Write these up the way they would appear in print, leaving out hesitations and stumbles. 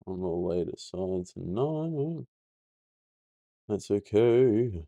on the later side tonight. That's okay.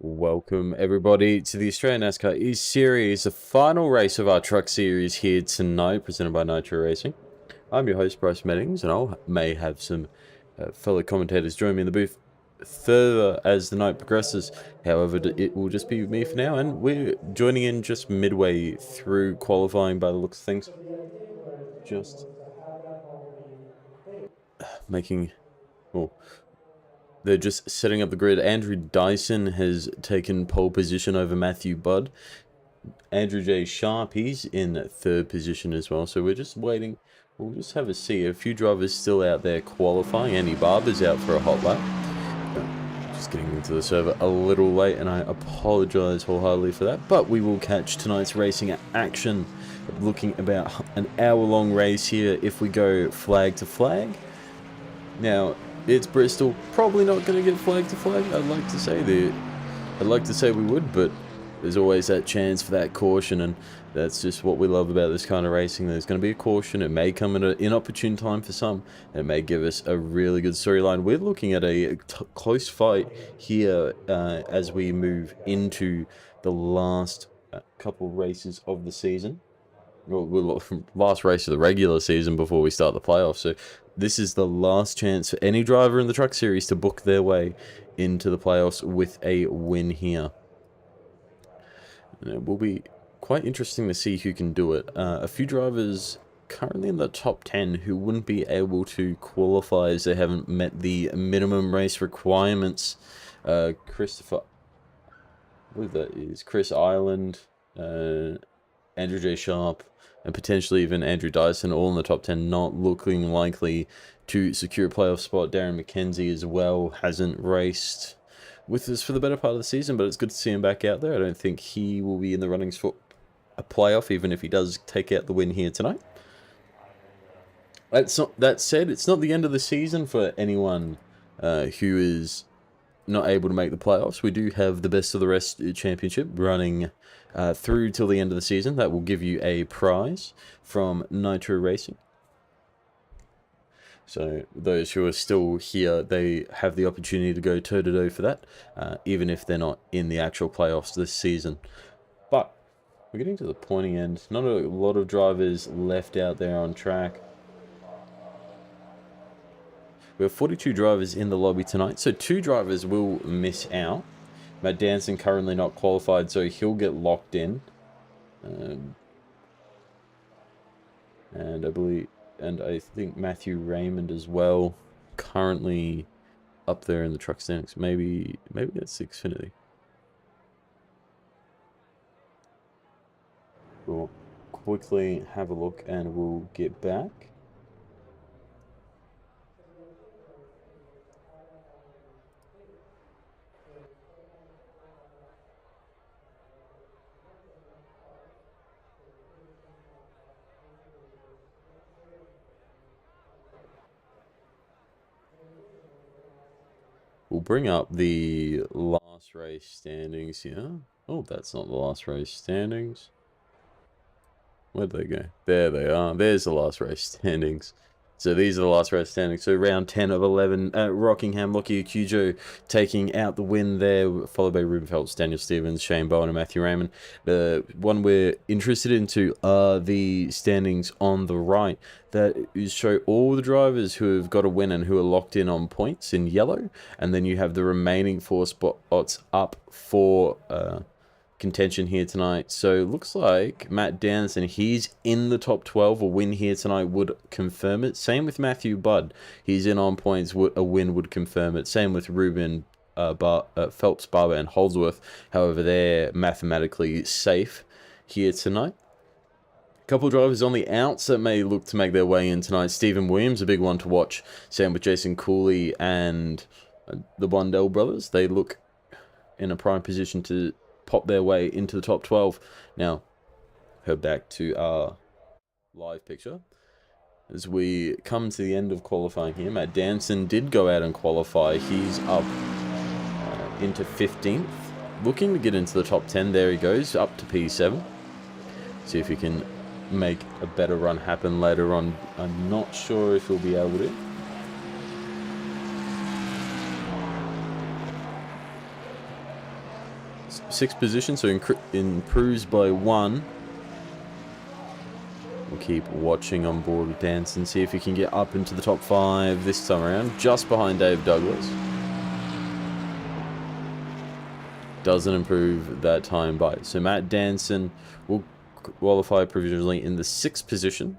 Welcome everybody to the Australian NASCAR eSeries, the final race of our truck series here tonight, presented by Nitro Racing. I'm your host, Bryce Meddings, and I may have some fellow commentators join me in the booth further as the night progresses. However, it will just be me for now, and we're joining in just midway through qualifying by the looks of things. Just making... well, they're just setting up the grid. Andrew Dyson has taken pole position over Matthew Budd. Andrew J. Sharp, he's in third position as well. So we're just waiting. We'll just have a see. A few drivers still out there qualifying. Andy Barber's out for a hot lap. Just getting into the server a little late, and I apologize wholeheartedly for that. But we will catch tonight's racing action. Looking about an hour-long race here if we go flag to flag. Now, it's Bristol, probably not going to get flag to flag. I'd like to say we would, but there's always that chance for that caution, and that's just what we love about this kind of racing. There's going to be a caution. It may come at an inopportune time for some, and it may give us a really good storyline. We're looking at a close fight here as we move into the last couple races of the season. Well, last race of the regular season before we start the playoffs. So this is the last chance for any driver in the truck series to book their way into the playoffs with a win here. And it will be quite interesting to see who can do it. A few drivers currently in the top 10 who wouldn't be able to qualify as they haven't met the minimum race requirements. Christopher, I believe that is Chris Ireland, Andrew J. Sharp, and potentially even Andrew Dyson, all in the top 10, not looking likely to secure a playoff spot. Darren McKenzie as well hasn't raced with us for the better part of the season, but it's good to see him back out there. I don't think he will be in the runnings for a playoff, even if he does take out the win here tonight. That said, it's not the end of the season for anyone who is not able to make the playoffs. We do have the best of the rest championship running through till the end of the season. That will give you a prize from Nitro Racing. So those who are still here, they have the opportunity to go toe-to-toe for that, even if they're not in the actual playoffs this season. But we're getting to the pointing end. Not a lot of drivers left out there on track. We have 42 drivers in the lobby tonight, so 2 drivers will miss out. Matt Danson currently not qualified, so he'll get locked in. And I think Matthew Raymond as well, currently up there in the truck standings. Maybe that's Xfinity. We'll quickly have a look and we'll get back. We'll bring up the last race standings here. Oh, that's not the last race standings. Where'd they go? There they are. There's the last race standings. So these are the last race standings. So round 10 of 11, Rockingham, Lockie Akujo taking out the win there, followed by Ruben Phelps, Daniel Stevens, Shane Bowen, and Matthew Raymond. The one we're interested into are the standings on the right that show all the drivers who have got a win and who are locked in on points in yellow. And then you have the remaining 4 spots up for contention here tonight. So it looks like Matt Danson, he's in the top 12. A win here tonight would confirm it. Same with Matthew Budd, he's in on points. A win would confirm it. Same with Ruben Phelps, Barber, and Holdsworth. However, they're mathematically safe here tonight. A couple of drivers on the outs that may look to make their way in tonight. Stephen Williams, a big one to watch. Same with Jason Cooley and the Blundell brothers. They look in a prime position to pop their way into the top 12. Now, head back to our live picture. As we come to the end of qualifying here, Matt Danson did go out and qualify. He's up into 15th. Looking to get into the top 10. There he goes, up to P7. See if he can make a better run happen later on. I'm not sure if he'll be able to. Sixth position, so improves by 1. We'll keep watching on board with Danson, see if he can get up into the top 5 this time around, just behind Dave Douglas. Doesn't improve that time by. So Matt Danson will qualify provisionally in the 6th position,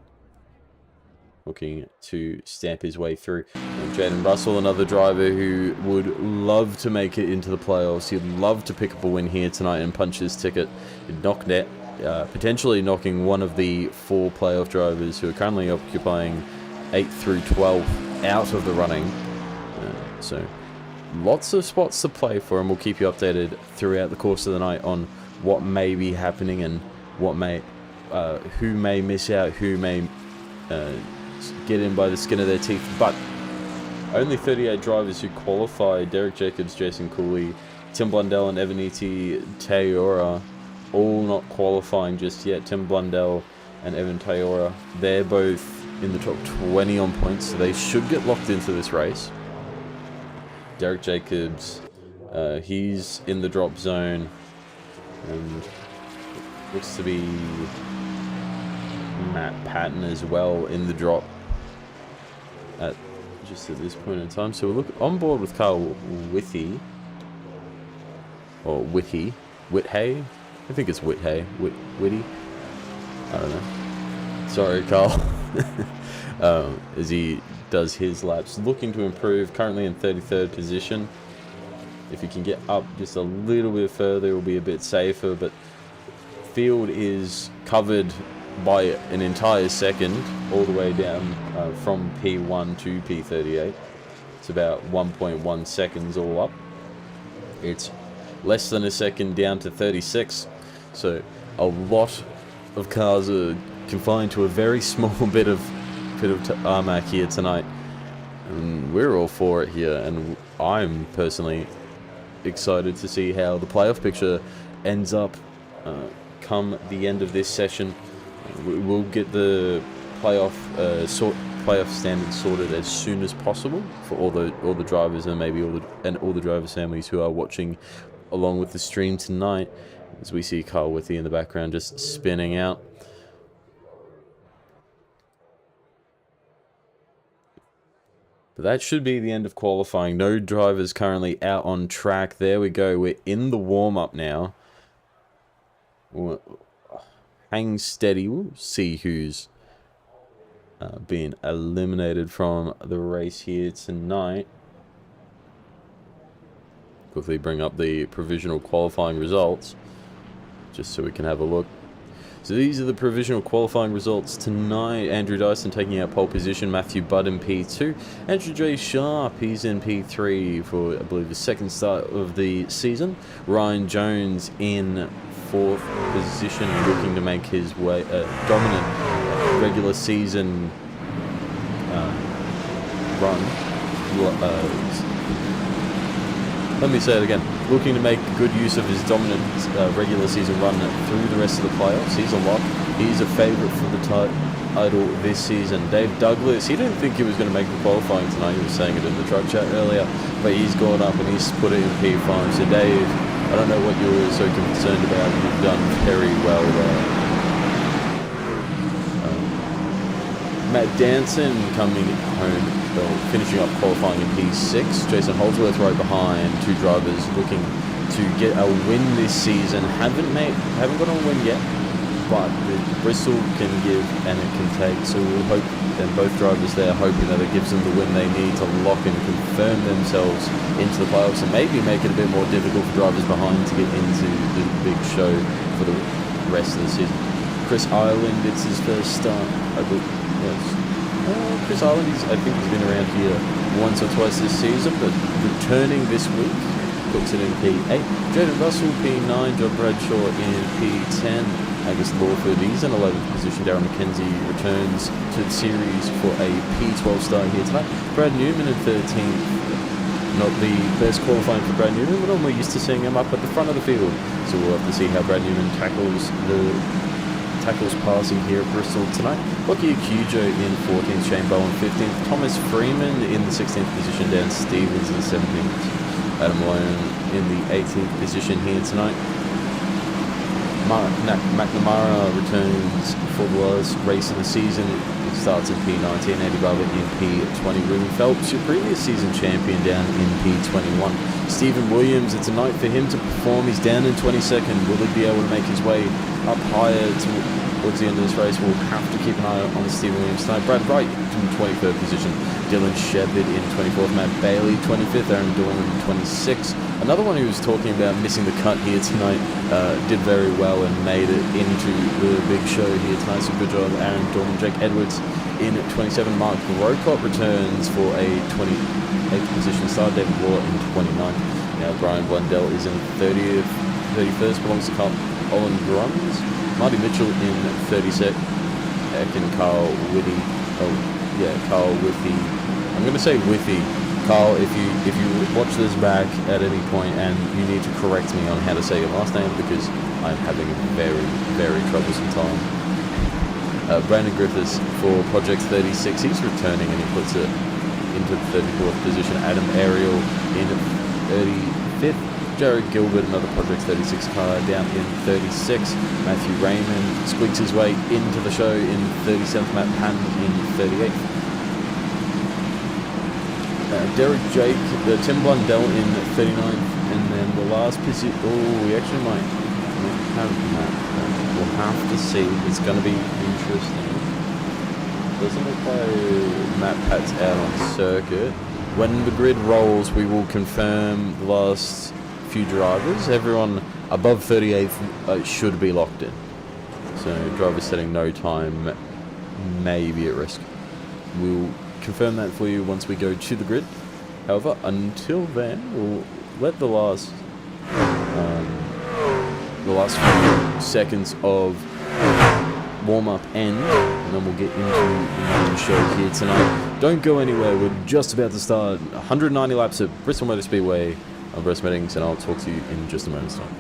looking to stamp his way through. And Jaden Russell, another driver who would love to make it into the playoffs. He'd love to pick up a win here tonight and punch his ticket. He'd knock net, potentially knocking one of the 4 playoff drivers who are currently occupying 8 through 12 out of the running. So lots of spots to play for, and we'll keep you updated throughout the course of the night on what may be happening and what may, who may miss out, who may get in by the skin of their teeth. But only 38 drivers who qualify. Derek Jacobs, Jason Cooley, Tim Blundell, and Evaniti Tayora all not qualifying just yet. Tim Blundell and Evan Tayora, they're both in the top 20 on points, so they should get locked into this race. Derek Jacobs, he's in the drop zone and looks to be Matt Patton as well in the drop at this point in time. So we'll look on board with Carl Whithay, or Whithay, I think it's Whitty. I don't know. Sorry, Carl. As he does his laps, looking to improve. Currently in 33rd position. If he can get up just a little bit further, it will be a bit safer. But field is covered by an entire second, all the way down from P1 to P38. It's about 1.1 seconds all up. It's less than a second down to 36. So a lot of cars are confined to a very small bit of tarmac here tonight. And we're all for it here, and I'm personally excited to see how the playoff picture ends up come the end of this session. We'll get the playoff standards sorted as soon as possible for all the drivers, and maybe all the drivers' families who are watching along with the stream tonight. As we see Carl Withy in the background just spinning out. But that should be the end of qualifying. No drivers currently out on track. There we go. We're in the warm-up now. Hang steady. We'll see who's being eliminated from the race here tonight. Quickly bring up the provisional qualifying results, just so we can have a look. So these are the provisional qualifying results tonight. Andrew Dyson taking out pole position. Matthew Budd in P2. Andrew J. Sharp, he's in P3 for, I believe, the second start of the season. Ryan Jones in 4th position, looking to make his way dominant regular season run. Let me say it again. Looking to make good use of his dominant regular season run through the rest of the playoffs. He's a lock. He's a favourite for the title this season. Dave Douglas, he didn't think he was going to make the qualifying tonight. He was saying it in the truck chat earlier. But he's gone up and he's put it in P5. So Dave, I don't know what you were so concerned about. You've done very well there. Matt Danson coming home, finishing up qualifying in P6. Jason Holdsworth right behind. Two drivers looking to get a win this season. Haven't got a win yet, but Bristol can give and it can take. So we'll hope, and both drivers there hoping that it gives them the win they need to lock and confirm themselves into the playoffs, and maybe make it a bit more difficult for drivers behind to get into the big show for the rest of the season. Chris Ireland, it's his first start, I believe. Yes. Chris Ireland, I think he's been around here once or twice this season, but returning this week, puts it in P8. Jaden Russell, P9. John Bradshaw in P10. Angus Lawford, he's in 11th position. Darren McKenzie returns to the series for a P12 start here tonight. Brad Newman in 13th. Not the best qualifying for Brad Newman. We're normally used to seeing him up at the front of the field, so we'll have to see how Brad Newman tackles passing here at Bristol tonight. Lockie Akujo in 14th, Shane Bowen 15th, Thomas Freeman in the 16th position, Dan Stevens in 17th, Adam Lone in the 18th position here tonight. McNamara returns for the last race of the season. It starts in P19, Andy Barber in P20. Ruben Phelps, your previous season champion, down in P21. Stephen Williams, it's a night for him to perform. He's down in 22nd. Will he be able to make his way up higher towards the end of this race? We'll have to keep an eye on Stephen Williams tonight. Brad Wright in 23rd position. Dylan Shepard in 24th. Matt Bailey 25th. Aaron Dorman in 26th. Another one who was talking about missing the cut here tonight did very well and made it into the big show here tonight. So good job, Aaron Dorman. Jake Edwards in 27. Mark Rocott returns for a 28th position start. David Law in 29th. Now Brian Blundell is in 31st. Belongs to Colin Bruns. Marty Mitchell in 32nd. And Carl Withy. Carl Withy. I'm going to say Withy. Carl, if you watch this back at any point and you need to correct me on how to say your last name, because I'm having a very, very troublesome time. Brandon Griffiths for Project 36, he's returning and he puts it into the 34th position. Adam Ariel in 35th. Jared Gilbert, another Project 36 car, down in 36th. Matthew Raymond squeaks his way into the show in 37th. Matt Pan in 38th. Derek Jake, Tim Blundell in 39th, and then the last position. Oh, we actually might. have Matt. We'll have to see. It's going to be interesting. Doesn't look like Matt Pat's out on circuit. When the grid rolls, we will confirm the last few drivers. Everyone above 38th should be locked in. So drivers setting no time may be at risk. We'll confirm that for you once we go to the grid. However, until then, we'll let the last few seconds of warm-up end, and then we'll get into the main show here tonight. Don't go anywhere. We're just about to start 190 laps at Bristol Motor Speedway. I'm Bruce Meddings, and I'll talk to you in just a moment's time.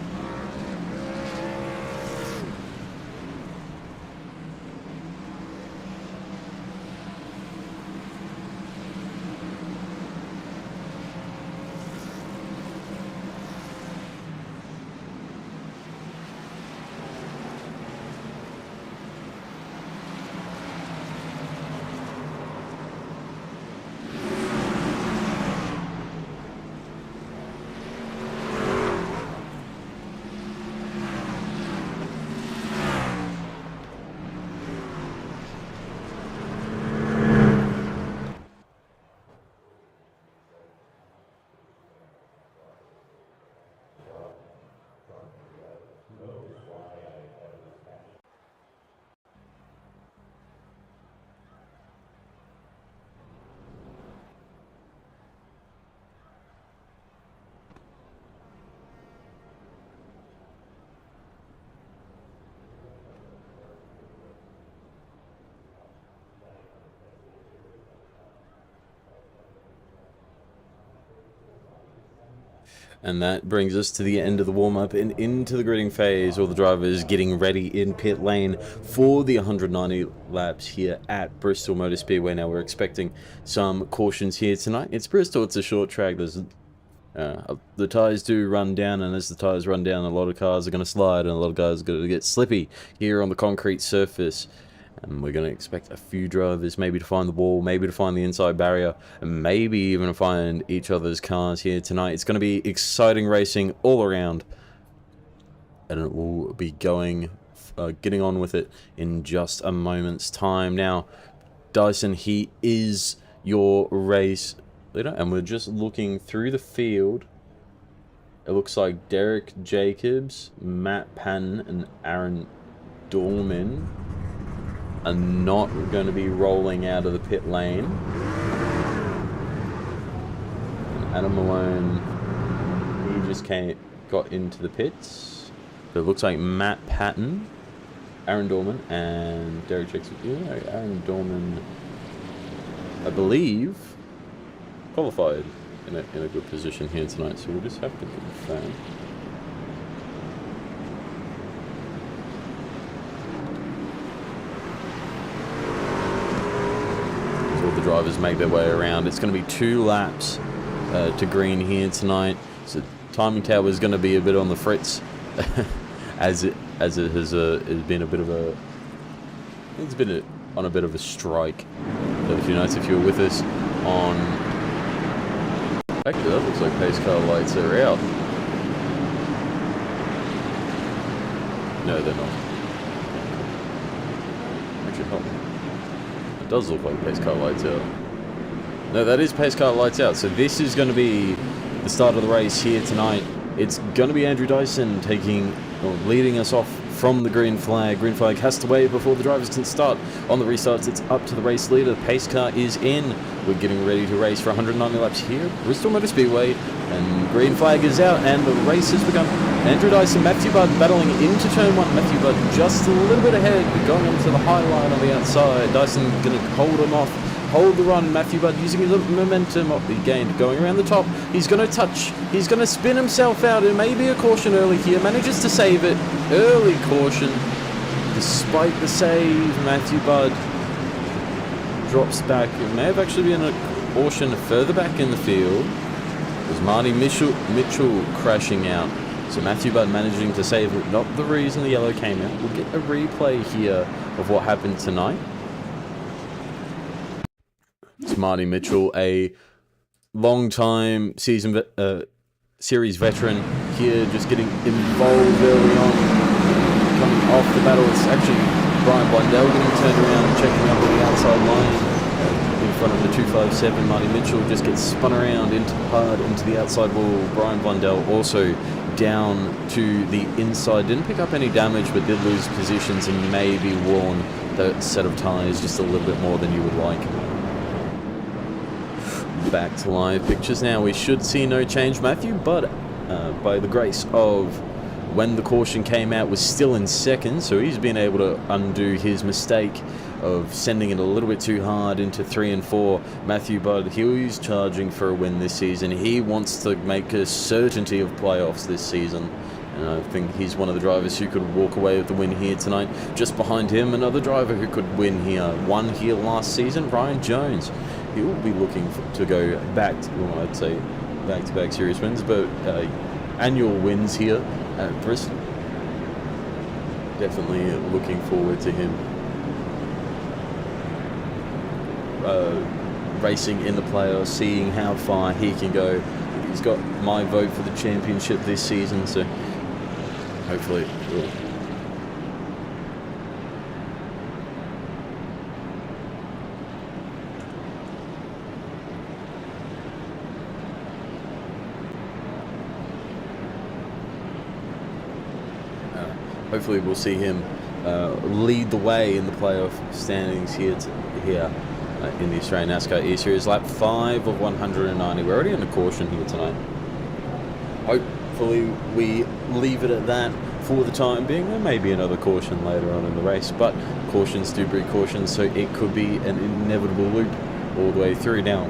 And that brings us to the end of the warm-up and into the gridding phase. All the drivers getting ready in pit lane for the 190 laps here at Bristol Motor Speedway. Now we're expecting some cautions here tonight. It's Bristol, it's a short track. There's the tyres do run down, and as the tyres run down, a lot of cars are going to slide, and a lot of guys are going to get slippy here on the concrete surface. And we're going to expect a few drivers maybe to find the wall, maybe to find the inside barrier, and maybe even to find each other's cars here tonight. It's going to be exciting racing all around, and it will be getting on with it in just a moment's time. Now, Dyson, he is your race leader, and we're just looking through the field. It looks like Derek Jacobs, Matt Patton, and Aaron Dorman are not going to be rolling out of the pit lane. And Adam Malone, he just got into the pits. So it looks like Matt Patton, Aaron Dorman, and Derek Jackson. Yeah, Aaron Dorman, I believe, qualified in a good position here tonight. So we'll just have to confirm. The drivers make their way around. It's going to be 2 laps to green here tonight, so timing tower is going to be a bit on the fritz as it has been a bit of a on a bit of a strike. So if you notice, if you were with us on, actually that looks like pace car lights are out. No, they're not. Actually, help me. Does look like pace car lights out. No, that is pace car lights out. So this is going to be the start of the race here tonight. It's going to be Andrew Dyson leading us off from the green flag. Green flag has to wait before the drivers can start. On the restarts, it's up to the race leader. The pace car is in. We're getting ready to race for 190 laps here at Bristol Motor Speedway. And green flag is out, and the race has begun. Andrew Dyson, Matthew Budd battling into turn 1. Matthew Budd just a little bit ahead, going onto the high line on the outside. Dyson going to hold him off, hold the run. Matthew Budd using his momentum he gained, going around the top. He's going to touch, he's going to spin himself out. It may be a caution early here, manages to save it. Early caution. Despite the save, Matthew Budd drops back. It may have actually been a caution further back in the field. It was Marty Mitchell crashing out. So Matthew Budd managing to save it. Not the reason the yellow came out. We'll get a replay here of what happened tonight. It's Marty Mitchell, a long-time series veteran here, just getting involved early on. the battle. It's actually Brian Blundell getting turned around and checking up on the outside line in front of the 257. Marty Mitchell just gets spun around hard into the outside wall. Brian Blundell also down to the inside. Didn't pick up any damage, but did lose positions and maybe worn the set of tyres just a little bit more than you would like. Back to live pictures now. We should see no change. Matthew Budd, by the grace of when the caution came out, was still in second, so he's been able to undo his mistake of sending it a little bit too hard into 3 and 4. Matthew Budd, he's charging for a win this season. He wants to make a certainty of playoffs this season, and I think he's one of the drivers who could walk away with the win here tonight. Just behind him, another driver who could win here. Won here last season, Ryan Jones. He will be looking to go back to, well, I'd say back-to-back series wins, but annual wins here at Bristol. Definitely looking forward to him racing in the playoffs, seeing how far he can go. He's got my vote for the championship this season, so hopefully it will. Hopefully we'll see him lead the way in the playoff standings here in the Australian NASCAR eSeries. Lap 5 of 190. We're already on the caution here tonight. Hopefully we leave it at that for the time being. There may be another caution later on in the race, but cautions do breed cautions, so it could be an inevitable loop all the way through. Now,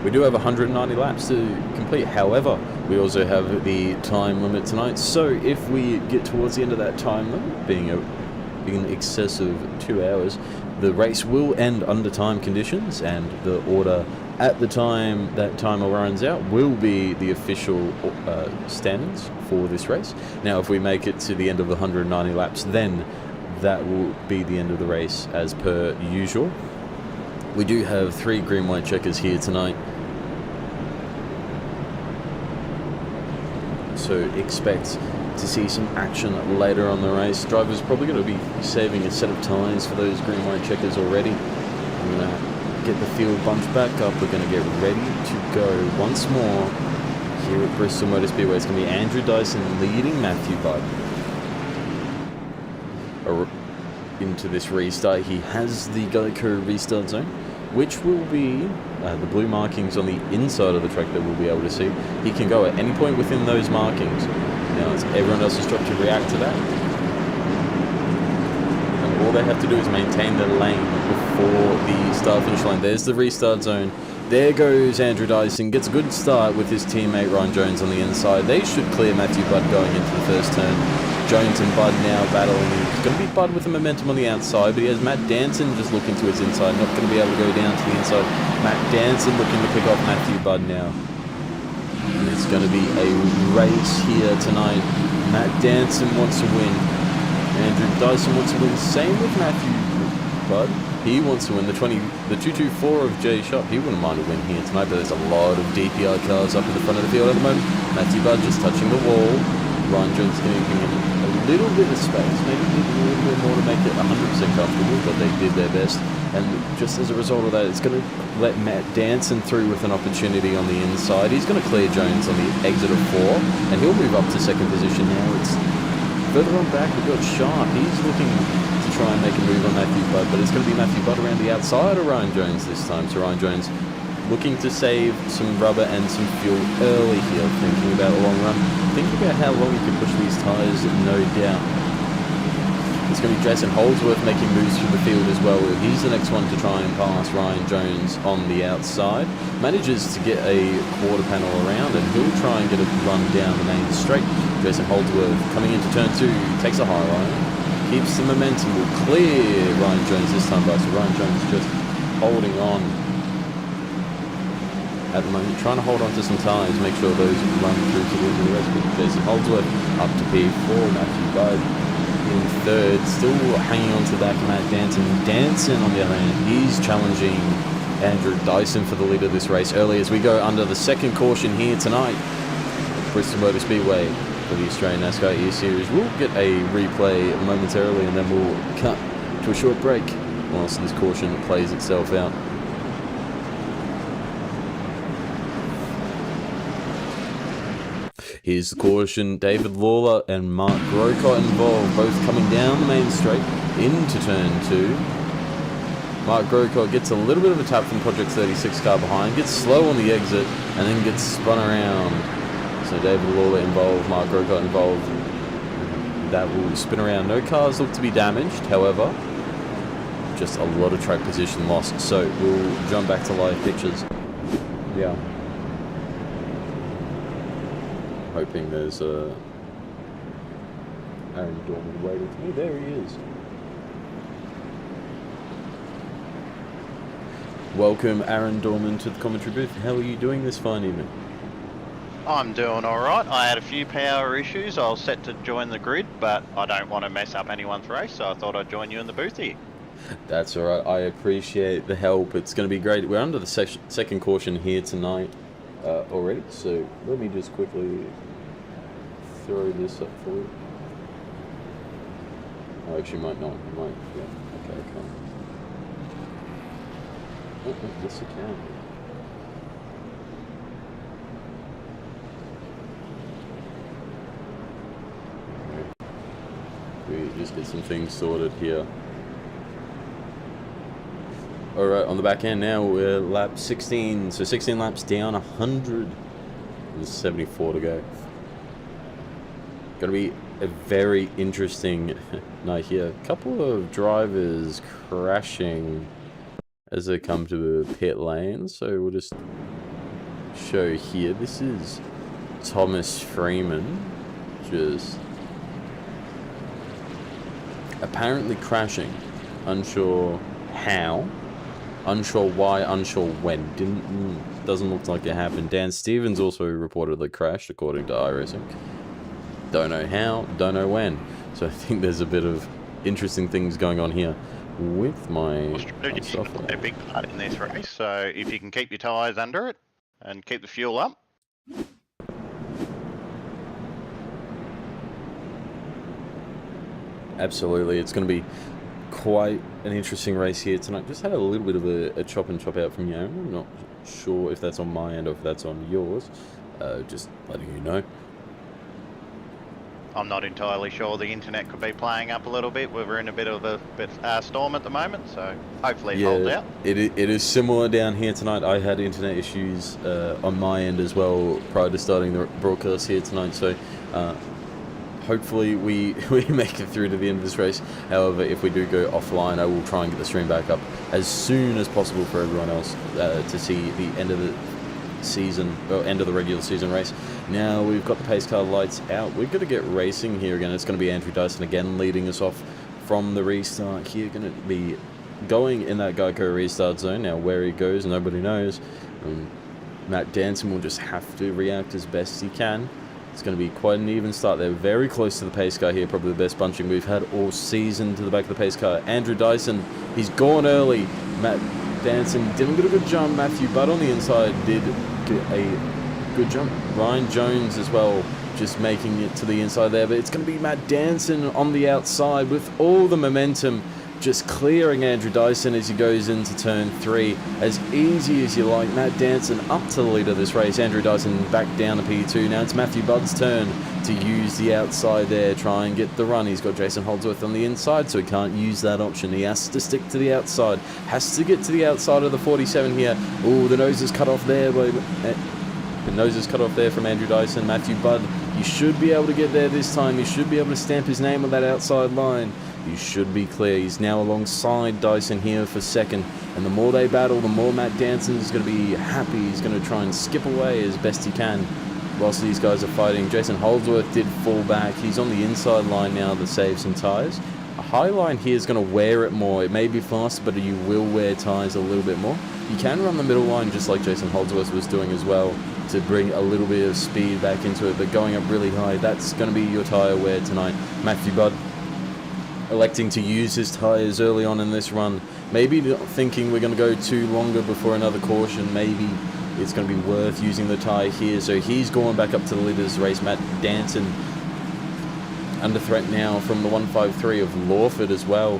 we do have 190 laps to complete. However, we also have the time limit tonight. So if we get towards the end of that time limit, being in excess of 2 hours, the race will end under time conditions, and the order at the time that timer runs out will be the official standings for this race. Now, if we make it to the end of the 190 laps, then that will be the end of the race as per usual. We do have 3 green-white checkers here tonight, so expect to see some action later on the race. Drivers probably going to be saving a set of tyres for those green-white checkers already. I'm going to get the field bunched back up. We're going to get ready to go once more here at Bristol Motor Speedway. It's going to be Andrew Dyson leading Matthew Budd into this restart. He has the Geico restart zone, which will be the blue markings on the inside of the track that we'll be able to see. He can go at any point within those markings. Now it's everyone else's job to react to that. And all they have to do is maintain their lane before the start-finish line. There's the restart zone. There goes Andrew Dyson. Gets a good start with his teammate Ryan Jones on the inside. They should clear Matthew Budd going into the first turn. Jones and Budd now battling. It's going to be Budd with the momentum on the outside, but he has Matt Danson just looking to his inside. Not going to be able to go down to the inside. Matt Danson looking to pick off Matthew Budd now. And it's going to be a race here tonight. Matt Danson wants to win. Andrew Dyson wants to win. Same with Matthew Budd. He wants to win the 224 of Jay Shop. He wouldn't mind a win here tonight, but there's a lot of DPI cars up in the front of the field at the moment. Matthew Budd just touching the wall. Ryan Jones giving him a little bit of space, maybe a little bit more to make it 100% comfortable, but they did their best. And just as a result of that, it's going to let Matt Danson through with an opportunity on the inside. He's going to clear Jones on the exit of 4, and he'll move up to second position now. It's further on back, we've got Sharp. He's looking to try and make a move on Matthew Budd, but it's going to be Matthew Budd around the outside of Ryan Jones this time. So Ryan Jones looking to save some rubber and some fuel early here, thinking about a long run, thinking about how long he can push these tyres, no doubt. It's going to be Jason Holdsworth making moves through the field as well. He's the next one to try and pass Ryan Jones on the outside. Manages to get a quarter panel around, and he'll try and get a run down the main straight. Jason Holdsworth coming into turn 2, takes a high line, keeps the momentum, will clear Ryan Jones this time by. So Ryan Jones just holding on at the moment, trying to hold on to some tyres, make sure those run through to the rest. But Jason Holdsworth up to P4, Matthew Budd in third, still hanging on to that Matt Danson. Danson, on the other hand, he's challenging Andrew Dyson for the lead of this race early as we go under the second caution here tonight at Bristol Motor Speedway. for the Australian NASCAR eSeries. We'll get a replay momentarily, and then we'll cut to a short break whilst this caution plays itself out. Here's the caution. David Lawler and Mark Grocott involved, both coming down the main straight into turn 2. Mark Grocott gets a little bit of a tap from Project 36 car behind, gets slow on the exit, and then gets spun around. So David Lawler involved, Mark Grocott involved. That will spin around. No cars look to be damaged, however, just a lot of track position lost. So we'll jump back to live pictures. Yeah. Hoping there's Aaron Dorman waiting for me. There he is. Welcome, Aaron Dorman, to the commentary booth. How are you doing this fine evening? I'm doing alright. I had a few power issues. I was set to join the grid, but I don't want to mess up anyone's race, so I thought I'd join you in the booth here. That's alright. I appreciate the help. It's going to be great. We're under the second caution here tonight already, so let me just quickly throw this up for you. Oh, actually, might not. Might, yeah. Okay, come. Oh, yes, you can. We just get some things sorted here. Alright, on the back end now, we're lap 16. So 16 laps down, 174 to go. Gonna be a very interesting night here. A couple of drivers crashing as they come to the pit lane. So we'll just show here. This is Thomas Freeman. Just apparently crashing. Unsure how. Unsure why, unsure when. Doesn't look like it happened. Dan Stevens also reportedly crashed, according to iRacing. Don't know how, don't know when. So I think there's a bit of interesting things going on here with my software. A big part in this race, so if you can keep your tyres under it and keep the fuel up. Absolutely, it's going to be quite an interesting race here tonight. Just had a little bit of a chop and chop out from you, Aaron. I'm not sure if that's on my end or if that's on yours. Just letting you know. I'm not entirely sure. The internet could be playing up a little bit. We're in a bit of a storm at the moment, so hopefully it holds out. It is similar down here tonight. I had internet issues on my end as well prior to starting the broadcast here tonight, so hopefully we make it through to the end of this race. However, if we do go offline, I will try and get the stream back up as soon as possible for everyone else to see the end of the season, or end of the regular season race. Now we've got the pace car lights out. We're going to get racing here again. It's going to be Andrew Dyson again leading us off from the restart here. Going to be going in that Geico restart zone. Now where he goes, nobody knows. Matt Danson will just have to react as best he can. It's going to be quite an even start there. Very close to the pace car here. Probably the best bunching we've had all season to the back of the pace car. Andrew Dyson, he's gone early. Matt Danson didn't get a good jump. Matthew Budd on the inside did get a good jump. Ryan Jones as well, just making it to the inside there. But it's going to be Matt Danson on the outside with all the momentum, just clearing Andrew Dyson as he goes into turn 3. As easy as you like. Matt Danson up to the lead of this race. Andrew Dyson back down to P2. Now it's Matthew Budd's turn to use the outside there, try and get the run. He's got Jason Holdsworth on the inside, so he can't use that option. He has to stick to the outside. Has to get to the outside of the 47 here. Oh, the nose is cut off there. The nose is cut off there from Andrew Dyson. Matthew Budd, you should be able to get there this time. You should be able to stamp his name on that outside line. You should be clear. He's now alongside Dyson here for second. And the more they battle, the more Matt Danson is going to be happy. He's going to try and skip away as best he can whilst these guys are fighting. Jason Holdsworth did fall back. He's on the inside line now to save some tyres. A high line here is going to wear it more. It may be fast, but you will wear tyres a little bit more. You can run the middle line just like Jason Holdsworth was doing as well to bring a little bit of speed back into it, but going up really high, that's going to be your tyre wear tonight. Matthew Budd electing to use his tyres early on in this run. Maybe not thinking we're going to go too longer before another caution. Maybe it's going to be worth using the tyre here. So he's going back up to the lead of this race. Matt Danson under threat now from the 153 of Lawford as well.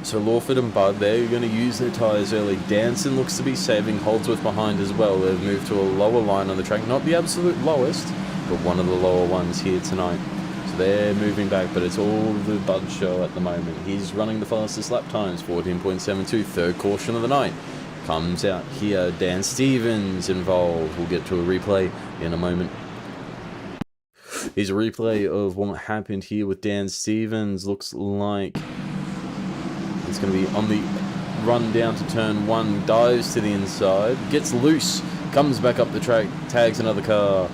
So Lawford and Bud, they're going to use their tyres early. Danson looks to be saving Holdsworth behind as well. They've moved to a lower line on the track. Not the absolute lowest, but one of the lower ones here tonight. So they're moving back, but it's all the Bud show at the moment. He's running the fastest lap times, 14.72, third caution of the night. Comes out here, Dan Stevens involved. We'll get to a replay in a moment. Here's a replay of what happened here with Dan Stevens. Looks like it's going to be on the run down to turn 1, dives to the inside, gets loose, comes back up the track, tags another car,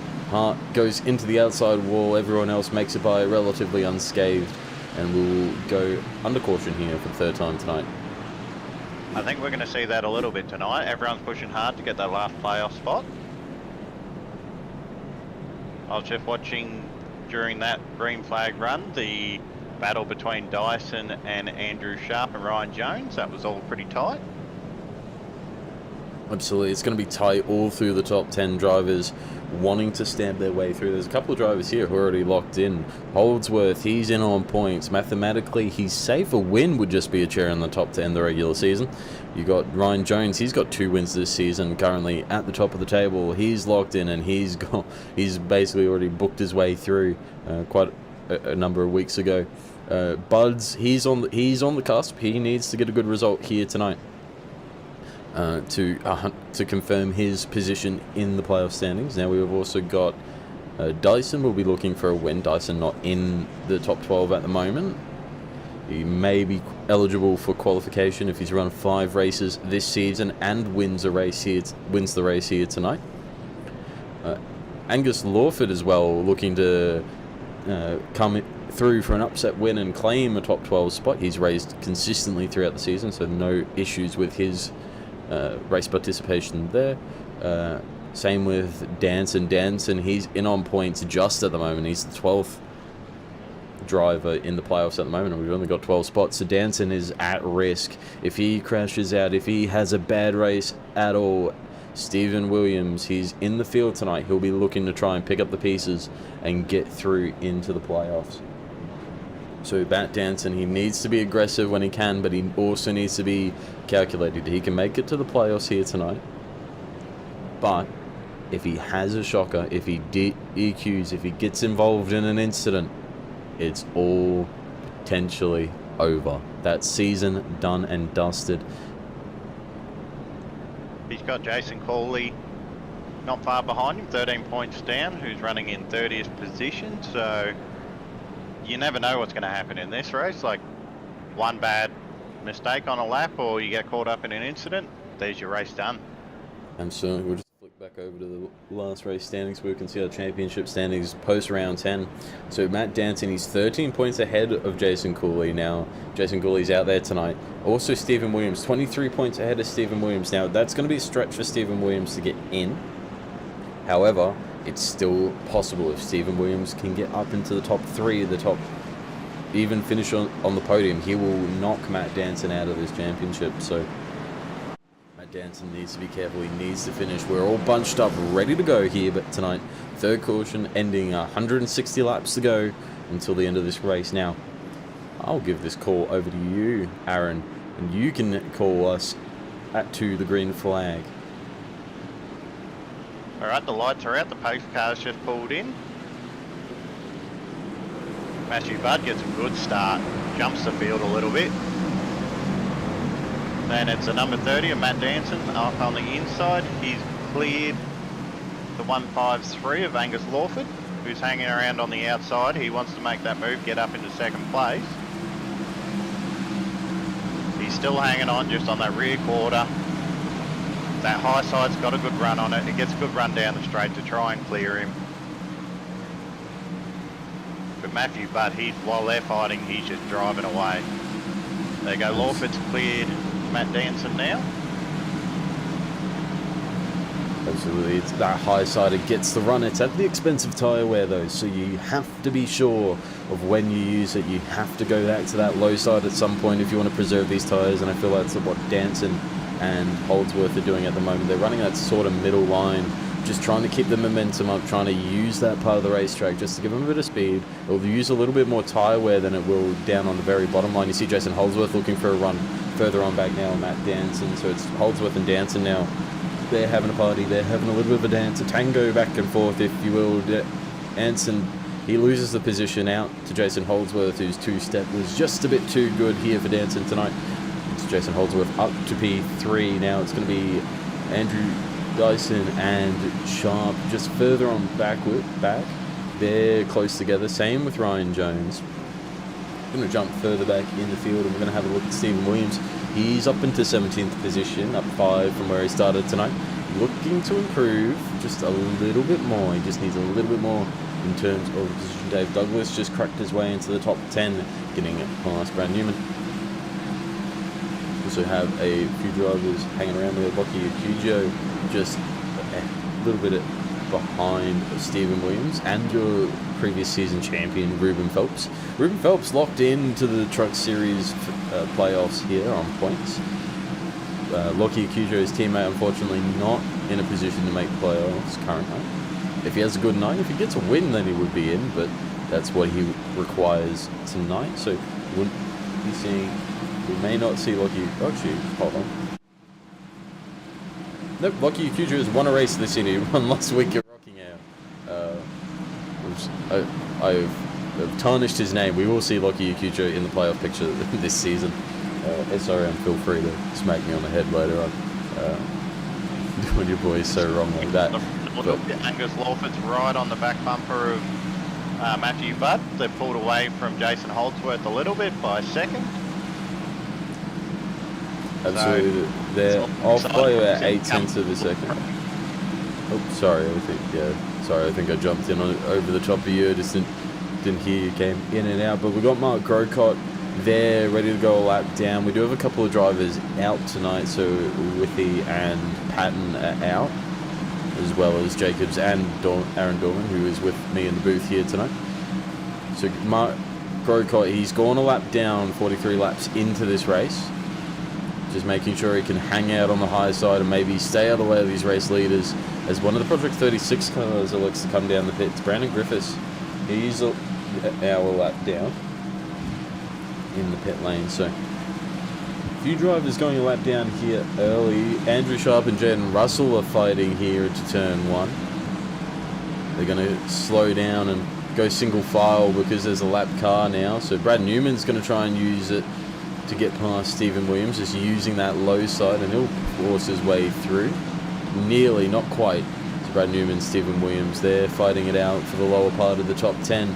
goes into the outside wall. Everyone else makes it by relatively unscathed, and we'll go under caution here for the third time tonight. I think we're going to see that a little bit tonight. Everyone's pushing hard to get that last playoff spot. I was just watching during that green flag run the battle between Dyson and Andrew Sharp and Ryan Jones. That was all pretty tight. Absolutely, it's going to be tight all through the top 10 drivers wanting to stamp their way through. There's a couple of drivers here who are already locked in. Holdsworth, he's in on points. Mathematically, he's safe. A win would just be a chair in the top 10 the regular season. You got Ryan Jones, he's got 2 wins this season, currently at the top of the table. He's locked in, and he's basically already booked his way through quite a number of weeks ago. Buds, he's on the cusp. He needs to get a good result here tonight to confirm his position in the playoff standings. Now we've also got Dyson will be looking for a win. Dyson not in the top 12 at the moment. He may be eligible for qualification if he's run 5 races this season and wins the race here tonight. Angus Lawford as well, looking to come through for an upset win and claim a top 12 spot. He's raced consistently throughout the season, so no issues with his race participation there. Same with Danson. He's in on points just at the moment. He's the 12th driver in the playoffs at the moment, and we've only got 12 spots, so Danson is at risk. If he crashes out, if he has a bad race at all, Stephen Williams, he's in the field tonight. He'll be looking to try and pick up the pieces and get through into the playoffs. So Matt Danson, he needs to be aggressive when he can, but he also needs to be calculated. He can make it to the playoffs here tonight, but if he has a shocker, if he EQs, if he gets involved in an incident, it's all potentially over. That season done and dusted. He's got Jason Cooley not far behind him, 13 points down, who's running in 30th position. So you never know what's going to happen in this race. Like one bad mistake on a lap, or you get caught up in an incident, there's your race done. Absolutely. We'll just flick back over to the last race standings where we can see our championship standings post round 10. So Matt Danson, he's 13 points ahead of Jason Cooley now. Jason Cooley's out there tonight. Also Stephen Williams, 23 points ahead of Stephen Williams. Now that's going to be a stretch for Stephen Williams to get in. However, it's still possible if Stephen Williams can get up into the top 3, even finish on the podium. He will knock Matt Danson out of this championship. So Matt Danson needs to be careful. He needs to finish. We're all bunched up, ready to go here, but tonight, third caution, ending 160 laps to go until the end of this race. Now, I'll give this call over to you, Aaron, and you can call us to the green flag. Alright, the lights are out, the pace car's just pulled in. Matthew Budd gets a good start, jumps the field a little bit. Then it's a number 30 of Matt Danson up on the inside. He's cleared the 153 of Angus Lawford, who's hanging around on the outside. He wants to make that move, get up into second place. He's still hanging on just on that rear quarter. That high side's got a good run on it. It gets a good run down the straight to try and clear him. But Matthew Budd, while they're fighting, he's just driving away. There you go, Lawford's cleared Matt Danson now. Absolutely, it's that high side, it gets the run. It's at the expense of tyre wear though, so you have to be sure of when you use it. You have to go back to that low side at some point if you want to preserve these tyres, and I feel that's what Danson and Holdsworth are doing at the moment. They're running that sort of middle line just trying to keep the momentum up, trying to use that part of the racetrack just to give them a bit of speed. It'll use a little bit more tyre wear than it will down on the very bottom line. You see Jason Holdsworth looking for a run further on back now, Matt Danson. So it's Holdsworth and Danson now. They're having a party. They're having a little bit of a dance, a tango back and forth, if you will. Danson, he loses the position out to Jason Holdsworth, whose two-step was just a bit too good here for Danson tonight. It's Jason Holdsworth up to P3. Now it's going to be Andrew Dyson and Sharp just further on back. They're close together. Same with Ryan Jones. I'm going to jump further back in the field, and we're going to have a look at Stephen Williams. He's up into 17th position, up 5 from where he started tonight. Looking to improve just a little bit more. He just needs a little bit more in terms of position. Dave Douglas just cracked his way into the top 10, getting past Brad Newman. Also have a few drivers hanging around there. Lockie Acugio just a little bit behind Stephen Williams and your previous season champion Ruben Phelps. Ruben Phelps locked into the Truck Series playoffs here on points. Lockie Acugio's teammate unfortunately not in a position to make playoffs currently. If he has a good night, if he gets a win, then he would be in, but that's what he requires tonight. So wouldn't be seeing. We may not see Lockie. Actually, hold on. Nope, Lockie Acugio has won a race this year. He won last week at Rockingham. I've tarnished his name. We will see Lockie Acugio in the playoff picture this season. SRM, feel free to smack me on the head later on. When your boy is so wrong like that. But Angus Lawford's right on the back bumper of Matthew Budd. They've pulled away from Jason Holdsworth a little bit by a second. Absolutely. So they're off by about 0.8 of a second. Oh, sorry. I think I jumped in over the top of you. I just didn't hear you came in and out. But we've got Mark Grocott there, ready to go a lap down. We do have a couple of drivers out tonight. So Withy and Patton are out, as well as Jacobs and Aaron Dorman, who is with me in the booth here tonight. So Mark Grocott, he's gone a lap down, 43 laps into this race. Just making sure he can hang out on the high side and maybe stay out of the way of these race leaders. As one of the Project 36 cars that looks to come down the pits, Brandon Griffiths, he's an hour lap down in the pit lane. So a few drivers going a lap down here early. Andrew Sharp and Jaden Russell are fighting here into turn 1. They're going to slow down and go single file because there's a lap car now. So Brad Newman's going to try and use it to get past Stephen Williams, just using that low side, and he'll force his way through. Nearly, not quite, to Brad Newman, Stephen Williams. They're fighting it out for the lower part of the top 10.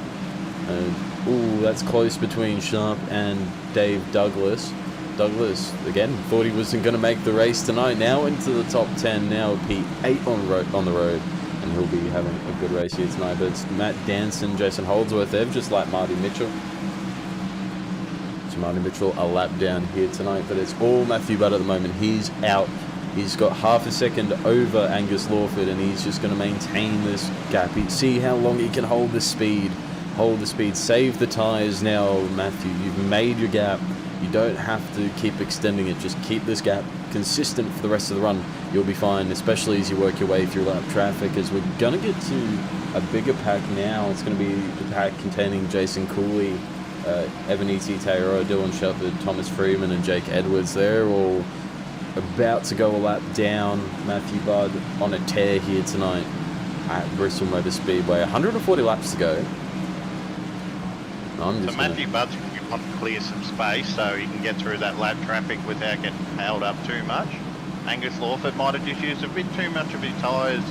Ooh, that's close between Sharp and Dave Douglas. Douglas, again, thought he wasn't going to make the race tonight. Now into the top 10, now P8 on the road, and he'll be having a good race here tonight. But it's Matt Danson, Jason Holdsworth. They've just like Marty Mitchell. Marty Mitchell a lap down here tonight, but it's all Matthew Budd at the moment. He's out. He's got half a second over Angus Lawford, and he's just going to maintain this gap. See how long he can hold the speed. Hold the speed. Save the tyres now, Matthew. You've made your gap. You don't have to keep extending it. Just keep this gap consistent for the rest of the run. You'll be fine, especially as you work your way through lap traffic, as we're going to get to a bigger pack now. It's going to be the pack containing Jason Cooley, Ebenezer Taylor, Dylan Shepard, Thomas Freeman, and Jake Edwards. They're all about to go a lap down. Matthew Budd on a tear here tonight at Bristol Motor Speedway. 140 laps to go. Matthew Budd's going to want to clear some space so he can get through that lap traffic without getting held up too much. Angus Lawford might have just used a bit too much of his tyres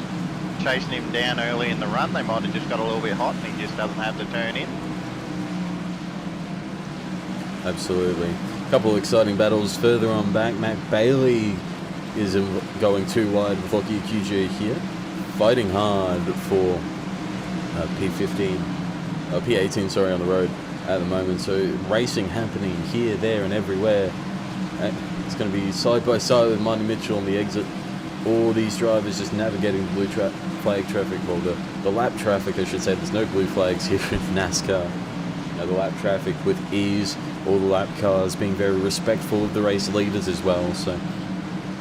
chasing him down early in the run. They might have just got a little bit hot and he just doesn't have to turn in. Absolutely. A couple of exciting battles further on back. Matt Bailey is going too wide with Lockie Acugio here. Fighting hard for P15, P18, sorry, on the road at the moment. So racing happening here, there, and everywhere. It's going to be side by side with Marty Mitchell on the exit. All these drivers just navigating blue flag traffic, well, the lap traffic, I should say. There's no blue flags here in NASCAR. The lap traffic with ease. All the lap cars being very respectful of the race leaders as well. So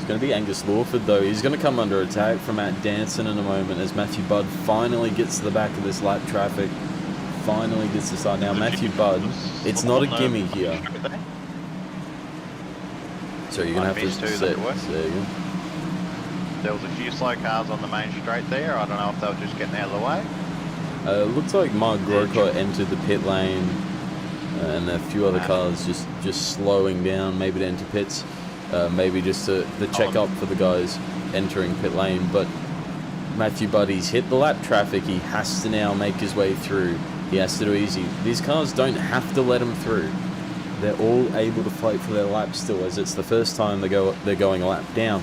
It's going to be Angus Lawford, though. He's going to come under attack from Matt Danson in a moment as Matthew Budd finally gets to the back of this lap traffic. Finally gets to start. Now, Matthew Budd, it's not a gimme here. So you're going to have to set. There you go. There was a few slow cars on the main straight there. I don't know if they were just getting out of the way. It looks like Mark Grocott entered the pit lane, and a few other cars just slowing down, maybe to enter pits. Maybe just the check up for the guys entering pit lane. But Matthew Buddy's hit the lap traffic. He has to now make his way through. He has to do easy. These cars don't have to let him through. They're all able to fight for their lap still, as it's the first time they're going a lap down.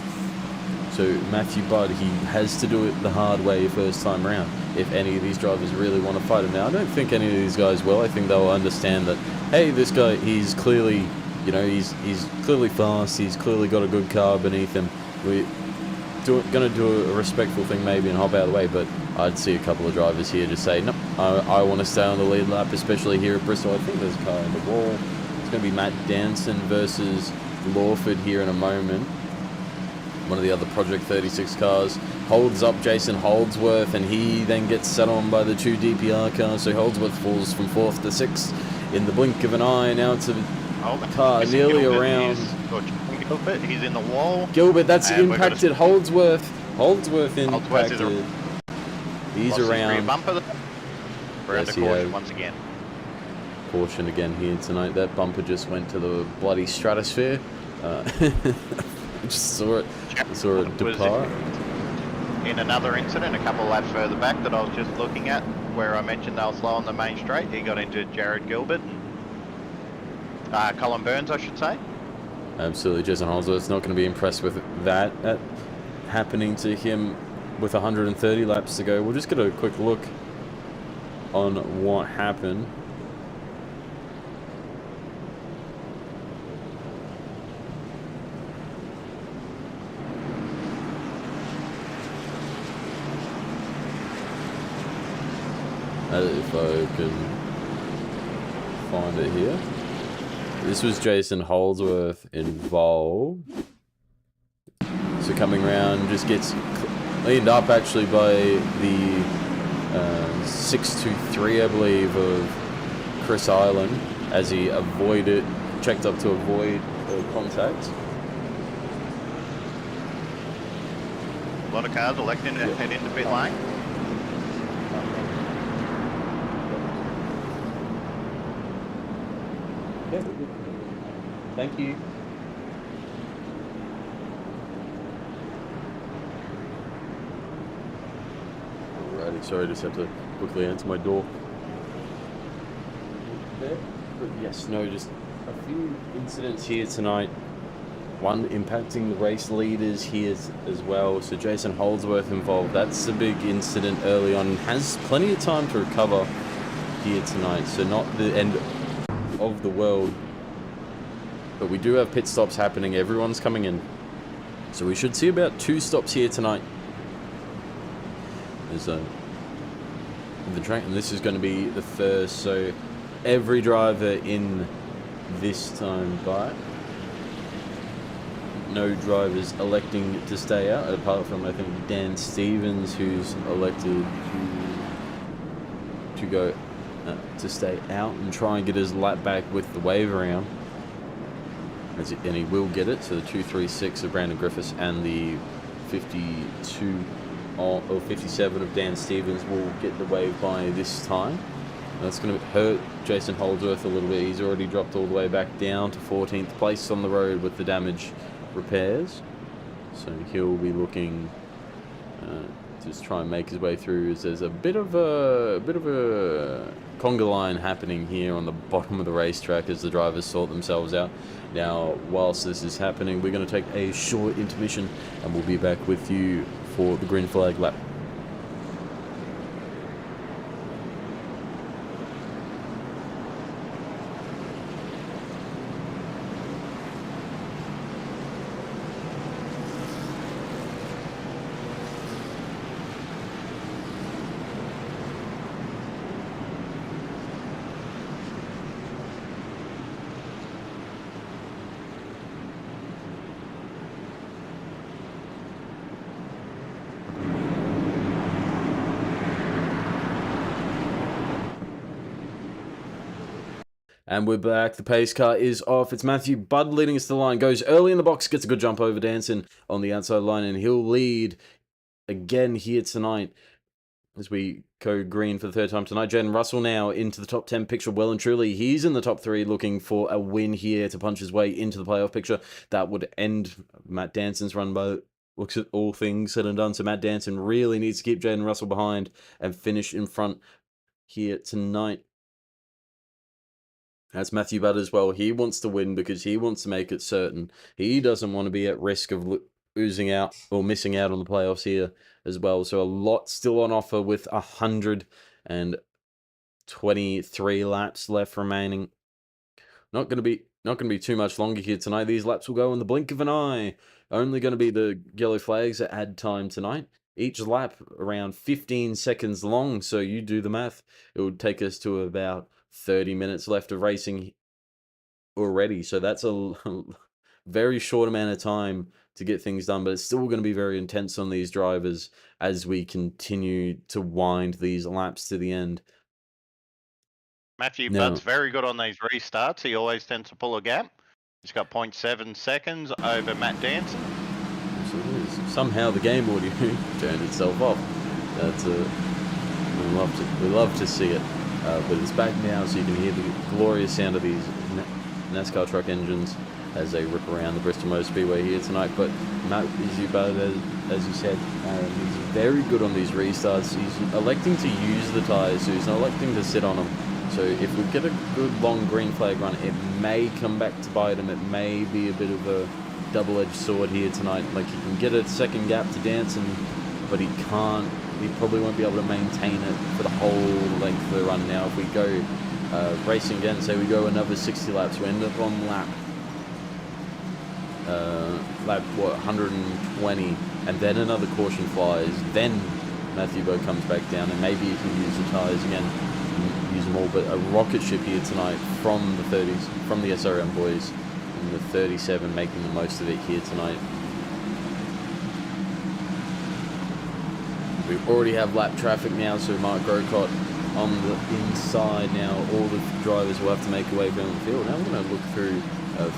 So Matthew Budd, he has to do it the hard way first time around if any of these drivers really want to fight him. Now, I don't think any of these guys will. I think they'll understand that, hey, this guy, he's clearly... You know, he's clearly fast, he's clearly got a good car beneath him. We're going to do a respectful thing maybe and hop out of the way, but I'd see a couple of drivers here just say, nope, I want to stay on the lead lap, especially here at Bristol. I think there's a car in the wall. It's going to be Matt Danson versus Lawford here in a moment. One of the other Project 36 cars holds up Jason Holdsworth, and he then gets set on by the two DPR cars. So Holdsworth falls from 4th to 6th in the blink of an eye. Now to car nearly Gilbert, around. He's in the wall. Gilbert, that's impacted Holdsworth. Holdsworth impacted. He's around. We're under caution once again. Caution again here tonight. That bumper just went to the bloody stratosphere. Just saw it. Saw it depart. In another incident, a couple of laps further back that I was just looking at, where I mentioned they were slow on the main straight, he got into Jared Gilbert. Colin Burns, I should say. Absolutely, Jason Holdsworth's not going to be impressed with that happening to him with 130 laps to go. We'll just get a quick look on what happened. If I can find it here. This was Jason Holdsworth involved. So coming around, just gets cleaned up actually by the 623, I believe, of Chris Island, as he checked up to avoid contact. A lot of cars electing to head into pit lane. Thank you. Alrighty, sorry, I just have to quickly answer my door. But yes, no, just a few incidents here tonight. One impacting the race leaders here as well. So Jason Holdsworth involved. That's a big incident early on. Has plenty of time to recover here tonight. So not the end of the world. But we do have pit stops happening. Everyone's coming in. So we should see about 2 stops here tonight. There's the track, and this is going to be the first. So every driver in this time by. No drivers electing to stay out, apart from, I think, Dan Stevens, who's elected to go to stay out and try and get his lap back with the wave around. And he will get it. So the 236 of Brandon Griffiths and the 52 or 57 of Dan Stevens will get the wave by this time. That's going to hurt Jason Holdsworth a little bit. He's already dropped all the way back down to 14th place on the road with the damage repairs. So he'll be looking to just try and make his way through. As there's a bit of a conga line happening here on the bottom of the racetrack as the drivers sort themselves out. Now, whilst this is happening, we're going to take a short intermission and we'll be back with you for the green flag lap. And we're back. The pace car is off. It's Matthew Budd leading us to the line. Goes early in the box, gets a good jump over Danson on the outside line, and he'll lead again here tonight as we go green for the third time tonight. Jaden Russell now into the top 10 picture well and truly. He's in the top 3 looking for a win here to punch his way into the playoff picture. That would end Matt Danson's run by looks at all things said and done. So Matt Danson really needs to keep Jaden Russell behind and finish in front here tonight. That's Matthew Budd as well. He wants to win because he wants to make it certain. He doesn't want to be at risk of losing out or missing out on the playoffs here as well. So a lot still on offer with 123 laps left remaining. Not going to be too much longer here tonight. These laps will go in the blink of an eye. Only going to be the yellow flags at add time tonight. Each lap around 15 seconds long. So you do the math. It would take us to about 30 minutes left of racing already. So that's a very short amount of time to get things done, but it's still going to be very intense on these drivers as we continue to wind these laps to the end. Matthew Budd's very good on these restarts. He always tends to pull a gap. He's got 0.7 seconds over Matt Danson. Somehow the game audio turned itself off. That's we love to see it. But it's back now, so you can hear the glorious sound of these NASCAR truck engines as they rip around the Bristol Motor Speedway here tonight. But Matthew Budd, as you said, he's very good on these restarts. He's electing to use the tyres, so he's not electing to sit on them. So if we get a good long green flag run, it may come back to bite him. It may be a bit of a double-edged sword here tonight. Like, he can get a second gap to Danson, but he can't. He probably won't be able to maintain it for the whole length of the run. Now, if we go racing again, say we go another 60 laps, we end up on lap 120, and then another caution flies. Then Matthew Budd comes back down, and maybe he can use the tyres again, use them all. But a rocket ship here tonight from the 30s, from the SRM boys, and the 37 making the most of it here tonight. We already have lap traffic now, so Mark Grocott on the inside now. All the drivers will have to make a way down the field. Now we're going to look through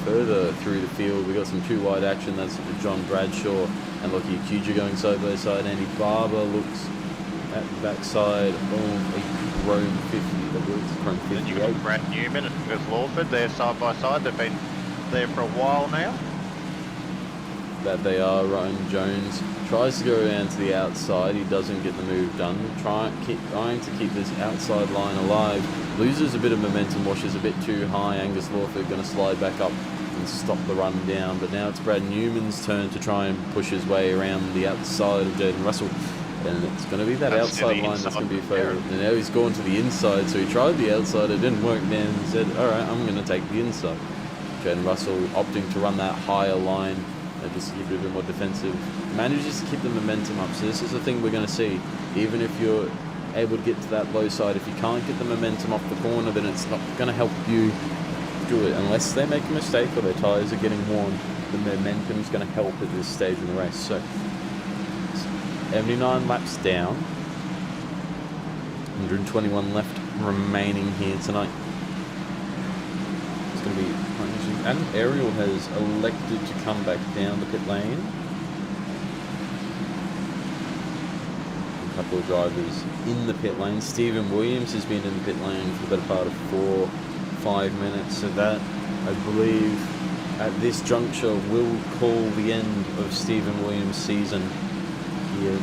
further through the field. We've got some 2 wide action. That's John Bradshaw and Lockie Akuja going side by side. Andy Barber looks at the backside of a Chrome 50. Chrome 58. Then you've got Brad Newman and Chris Lawford. They're side by side. They've been there for a while now. That they are. Ryan Jones tries to go around to the outside. He doesn't get the move done. Trying to keep this outside line alive. Loses a bit of momentum. Washes a bit too high. Angus Lawford going to slide back up and stop the run down. But now it's Brad Newman's turn to try and push his way around the outside of Jaden Russell. And it's going to be that outside line that's going to be a favourite. And now he's gone to the inside. So he tried the outside. It didn't work. Then he said, all right, I'm going to take the inside. Jaden Russell opting to run that higher line. Just to keep it a bit more defensive, manages to keep the momentum up. So this is the thing we're going to see. Even if you're able to get to that low side, if you can't get the momentum off the corner, then it's not going to help you do it. Unless they make a mistake or their tyres are getting worn, the momentum is going to help at this stage in the race. So 79 laps down, 121 left remaining here tonight. It's going to be and Ariel has elected to come back down the pit lane. A couple of drivers in the pit lane. Stephen Williams has been in the pit lane for the better part of 4-5 minutes. So that, I believe, at this juncture will call the end of Stephen Williams' season here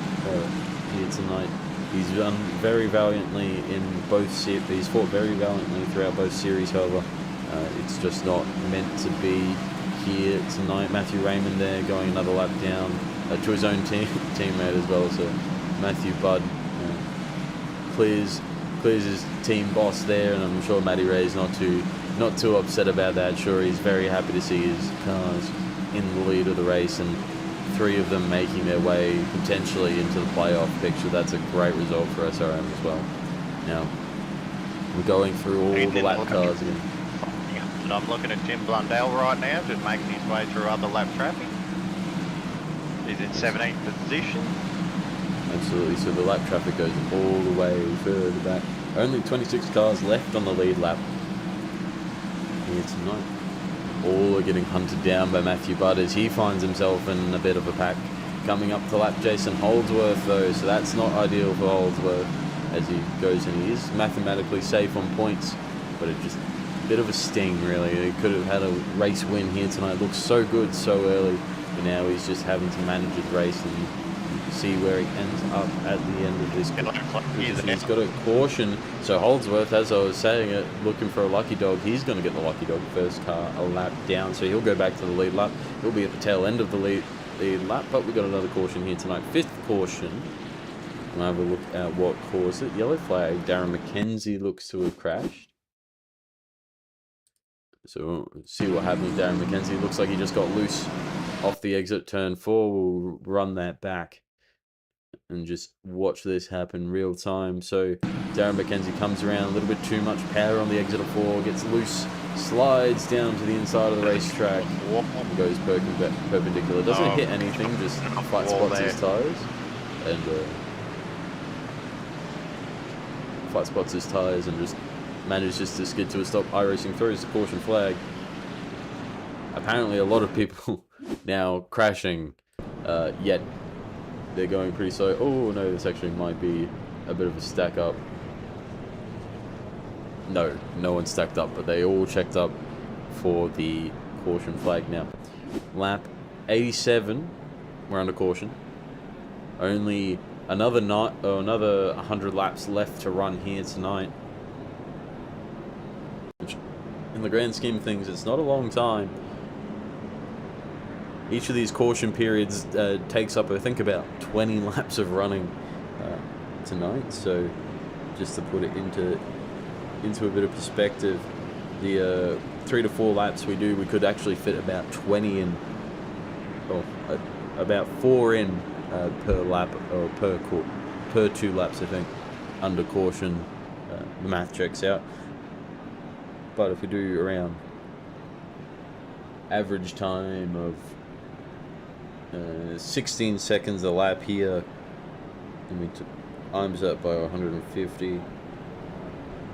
tonight. He's done very valiantly in both series. He's fought very valiantly throughout both series, however. It's just not meant to be here tonight. Matthew Raymond there going another lap down to his own teammate as well. So Matthew Budd clears his team boss there, and I'm sure Matty Ray's not too upset about that. Sure, he's very happy to see his cars in the lead of the race, and 3 of them making their way potentially into the playoff picture. That's a great result for SRM as well. Now we're going through all the lap cars again. I'm looking at Tim Blundell right now, just making his way through other lap traffic. He's in 17th position. Absolutely, so the lap traffic goes all the way further back. Only 26 cars left on the lead lap. here tonight. All are getting hunted down by Matthew Budd as he finds himself in a bit of a pack. Coming up to lap Jason Holdsworth though, so that's not ideal for Holdsworth as he goes in. He is mathematically safe on points, but it just a bit of a sting really. He could have had a race win here tonight. Looks so good so early, but now he's just having to manage his race and see where he ends up at the end of this. He's got a caution, so Holdsworth, as I was saying it, looking for a lucky dog. He's going to get the lucky dog first car a lap down, so he'll go back to the lead lap. He'll be at the tail end of the lead lap, but we've got another caution here tonight. 5th caution. We'll have a look at what caused it. Yellow flag. Darren McKenzie looks to have crashed. So we'll see what happened with Darren McKenzie. Looks like he just got loose off the exit turn 4. We'll run that back and just watch this happen real time. So Darren McKenzie comes around, a little bit too much power on the exit of 4, gets loose, slides down to the inside of the racetrack, and goes perpendicular. Doesn't hit anything, just flat spots his tyres. And flat spots his tyres and just manages to skid to a stop. iRacing throws the caution flag. Apparently a lot of people now crashing, yet they're going pretty slow. Oh no, this actually might be a bit of a stack up. No, no one stacked up, but they all checked up for the caution flag now. Lap 87, we're under caution. Only another 100 laps left to run here tonight. Which, in the grand scheme of things, it's not a long time. Each of these caution periods takes up, I think, about 20 laps of running tonight. So, just to put it into a bit of perspective, the 3 to 4 laps we could actually fit about 20 in, about 4 in per lap, or per 2 laps, I think, under caution. The math checks out. But if we do around average time of 16 seconds a lap here, and we times that by 150, and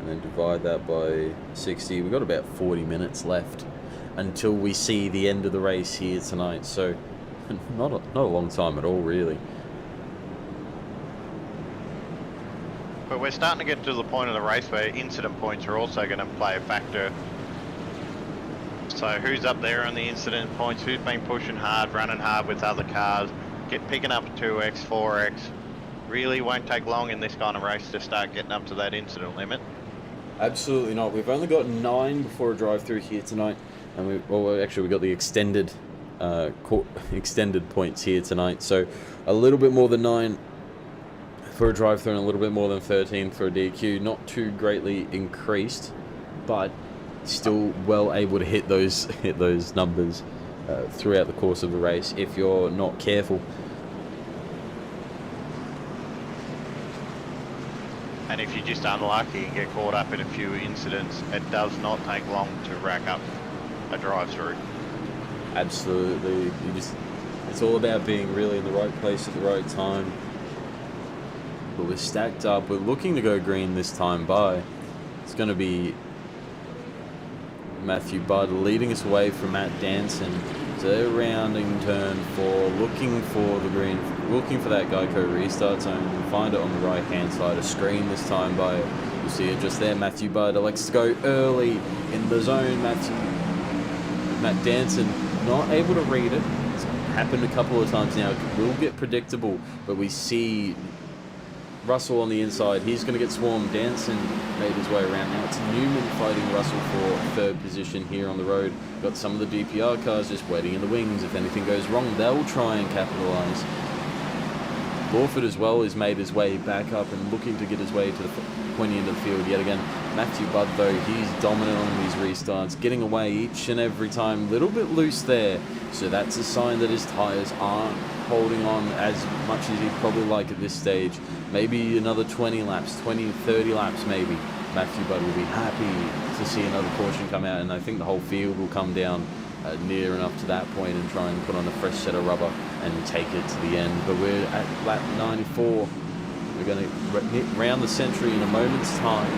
then divide that by 60, we've got about 40 minutes left until we see the end of the race here tonight. So not a long time at all, really. But we're starting to get to the point of the race where incident points are also going to play a factor. So who's up there on the incident points, who's been pushing hard, running hard with other cars, picking up 2x, 4x. Really won't take long in this kind of race to start getting up to that incident limit. Absolutely not. We've only got 9 before a drive-through here tonight, and we got the extended points here tonight. So a little bit more than 9 for a drive-through and a little bit more than 13 for a DQ. Not too greatly increased, but still well able to hit those numbers throughout the course of the race if you're not careful. And if you're just unlucky and get caught up in a few incidents, it does not take long to rack up a drive-through. Absolutely. It's all about being really in the right place at the right time. But we're stacked up. We're looking to go green this time by. It's going to be Matthew Budd leading us away from Matt Danson. So they're rounding turn 4, looking for the green, looking for that Geico restart zone. We'll find it on the right hand side, a screen this time by, you see it just there, Matthew Budd elects to go early in the zone. Matt Danson not able to read it. It's happened a couple of times now. It will get predictable, but we see Russell on the inside. He's going to get swarmed. Danson made his way around. Now it's Newman fighting Russell for 3rd position here on the road. Got some of the DPR cars just waiting in the wings. If anything goes wrong, they'll try and capitalise. Lawford as well has made his way back up and looking to get his way to the pointy end of the field yet again. Matthew Budd though, he's dominant on these restarts, getting away each and every time. Little bit loose there, so that's a sign that his tyres aren't holding on as much as he'd probably like at this stage. Maybe another 20 laps, 20, 30 laps maybe. Matthew Budd will be happy to see another caution come out, and I think the whole field will come down near enough to that point and try and put on a fresh set of rubber and take it to the end. But we're at lap 94. We're going to round the century in a moment's time.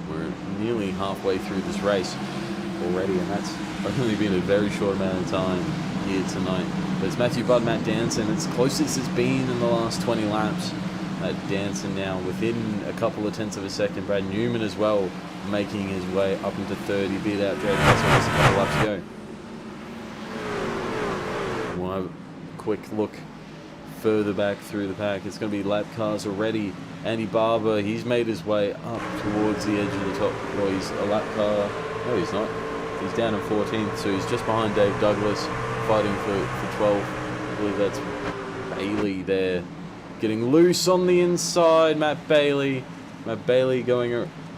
We're nearly halfway through this race already, and that's only been a very short amount of time here tonight. But it's Matthew Budd, Matt Danson. It's closest it's been in the last 20 laps. Matt Danson now within a couple of tenths of a second. Brad Newman as well, making his way up into 30, beat out Jaden Russell just a couple laps to go. We'll have a quick look further back through the pack. It's going to be lap cars already. Andy Barber, he's made his way up towards the edge of the top. Well, he's a lap car. No, he's not. He's down in 14th, so he's just behind Dave Douglas, fighting for 12. I believe that's Bailey there. Getting loose on the inside, Matt Bailey. Matt Bailey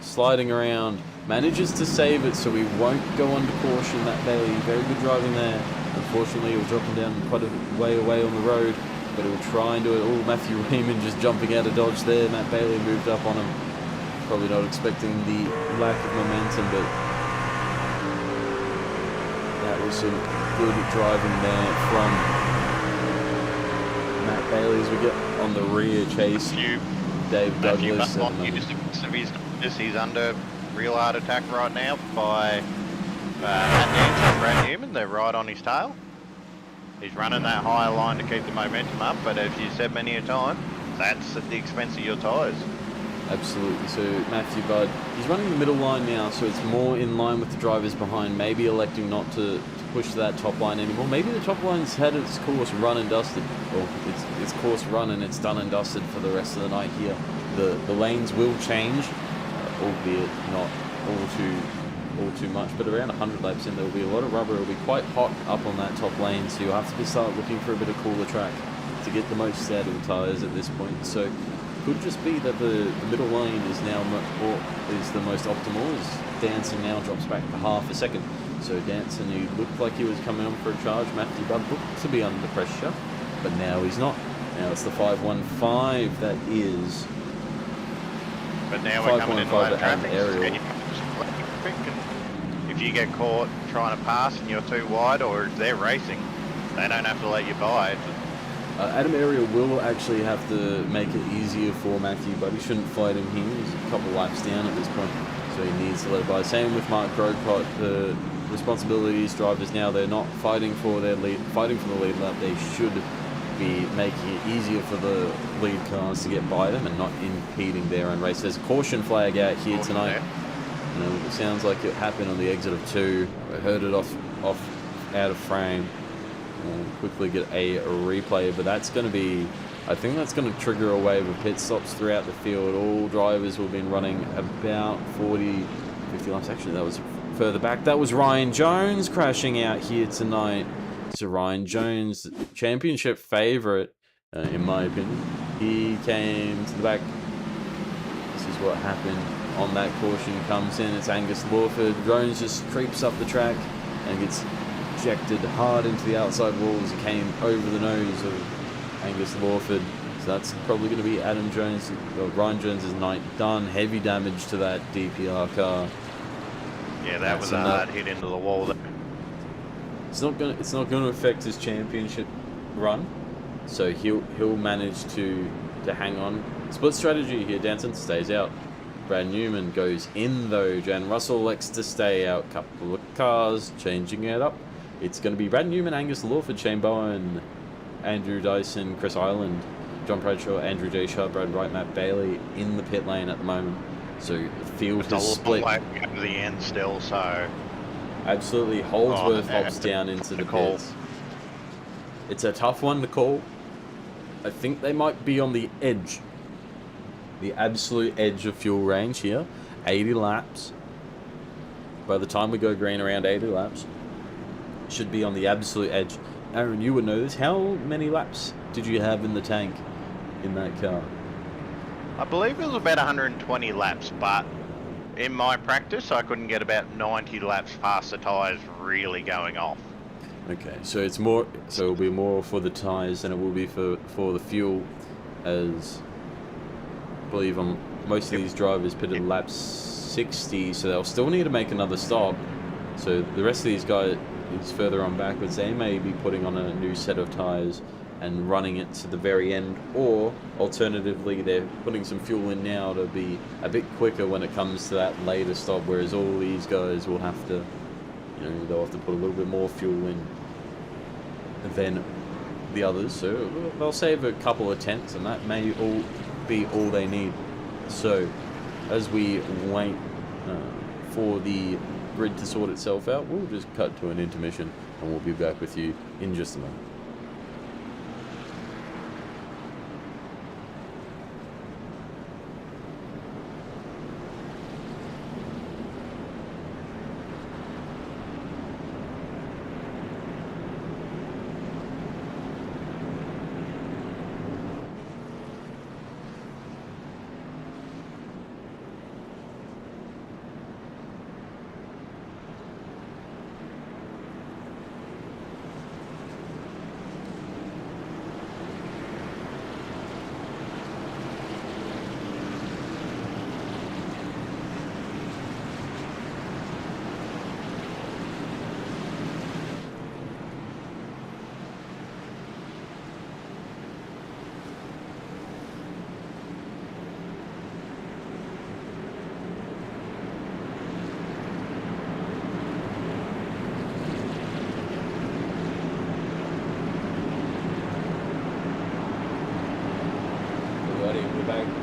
sliding around. Manages to save it, so he won't go under caution. Matt Bailey, very good driving there. Unfortunately, he'll drop him down quite a way away on the road, but he'll try and do it. Oh, Matthew Raymond just jumping out of dodge there. Matt Bailey moved up on him. Probably not expecting the lack of momentum, but that was some good driving there from Matt Bailey as we get on the rear chase. Dave Douglas. He's under real hard attack right now by Matt Danson and Brad Newman. They're right on his tail. He's running that higher line to keep the momentum up, but as you said many a time, that's at the expense of your tyres. Absolutely. So Matthew Budd, he's running the middle line now, so it's more in line with the drivers behind, maybe electing not to push that top line anymore. Maybe the top line's had its course run and dusted, or its course run and it's done and dusted for the rest of the night here. The lanes will change, albeit not all too much, but around 100 laps in there will be a lot of rubber. It'll be quite hot up on that top lane, so you'll have to start looking for a bit of cooler track to get the most out of the tyres at this point. So could just be that the middle lane is now is the most optimal, as Danson now drops back to half a second. So Danson, who looked like he was coming on for a charge, Matthew Budd looked to be under pressure, but now he's not. Now it's the 515 that is. But now we're coming into that traffic. Aerial. If you get caught trying to pass and you're too wide, or they're racing, they don't have to let you by. Adam Ariel will actually have to make it easier for Matthew, but he shouldn't fight him here. He's a couple laps down at this point, so he needs to let it by. Same with Mark Grocott. The responsibilities drivers now, they're not fighting for their lead, fighting for the lead lap. They should be making it easier for the lead cars to get by them and not impeding their own race. There's a caution flag out here tonight. It sounds like it happened on the exit of 2. I heard it off out of frame. We'll quickly get a replay, but that's going to be, I think that's going to trigger a wave of pit stops throughout the field. All drivers will have been running about 40, 50 laps. Actually, that was further back. That was Ryan Jones crashing out here tonight. So Ryan Jones, championship favourite, in my opinion. He came to the back. This is what happened. On that caution comes in, it's Angus Lawford. Jones just creeps up the track and gets ejected hard into the outside wall as he came over the nose of Angus Lawford. So that's probably going to be Adam Jones, Ryan Jones' night done. Heavy damage to that DPR car. Yeah, that was a hard hit into the wall there. It's not going to affect his championship run, so he'll manage to hang on. Split strategy here. Danson stays out. Brad Newman goes in though. Jan Russell elects to stay out. Couple of cars changing it up. It's going to be Brad Newman, Angus Lawford, Shane Bowen, Andrew Dyson, Chris Ireland, John Bradshaw, Andrew J. Sharp, Brad Wright, Matt Bailey in the pit lane at the moment. So the field has split. It's a long way to the end still, so. Absolutely. Holdsworth hops down into the pits. It's a tough one to call. I think they might be on the edge. The absolute edge of fuel range here. 80 laps. By the time we go green, around 80 laps. Should be on the absolute edge. Aaron, you would know this. How many laps did you have in the tank in that car? I believe it was about 120 laps, but in my practice, I couldn't get about 90 laps past the tyres really going off. Okay, so it's more. So it'll be more for the tyres than it will be for the fuel, as I believe most of these drivers pitted laps 60, so they'll still need to make another stop. So the rest of these guys is further on backwards. They may be putting on a new set of tyres and running it to the very end, or alternatively they're putting some fuel in now to be a bit quicker when it comes to that later stop, whereas all these guys will have to, you know, they'll have to put a little bit more fuel in than the others, so they'll save a couple of tenths, and that may all be all they need. So as we wait for the grid to sort itself out, we'll just cut to an intermission and we'll be back with you in just a moment.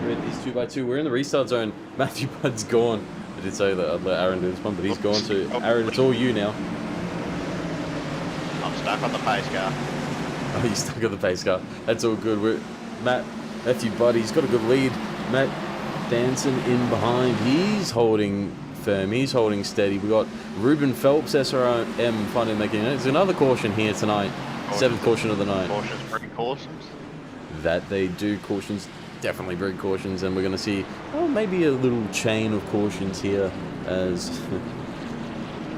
We're these 2x2. We're in the restart zone. Matthew Budd's gone. I did say that I'd let Aaron do this one, but he's gone. So Aaron, it's all you now. I'm stuck on the pace car. Oh, you're stuck on the pace car. That's all good. Matthew Budd, he's got a good lead. Matt Danson in behind. He's holding firm. He's holding steady. We got Ruben Phelps, SRM, finally making it. There's another caution here tonight. Seventh caution of the night. Cautions, precautions. That they do. Cautions, definitely bring cautions, and we're going to see, well, maybe a little chain of cautions here as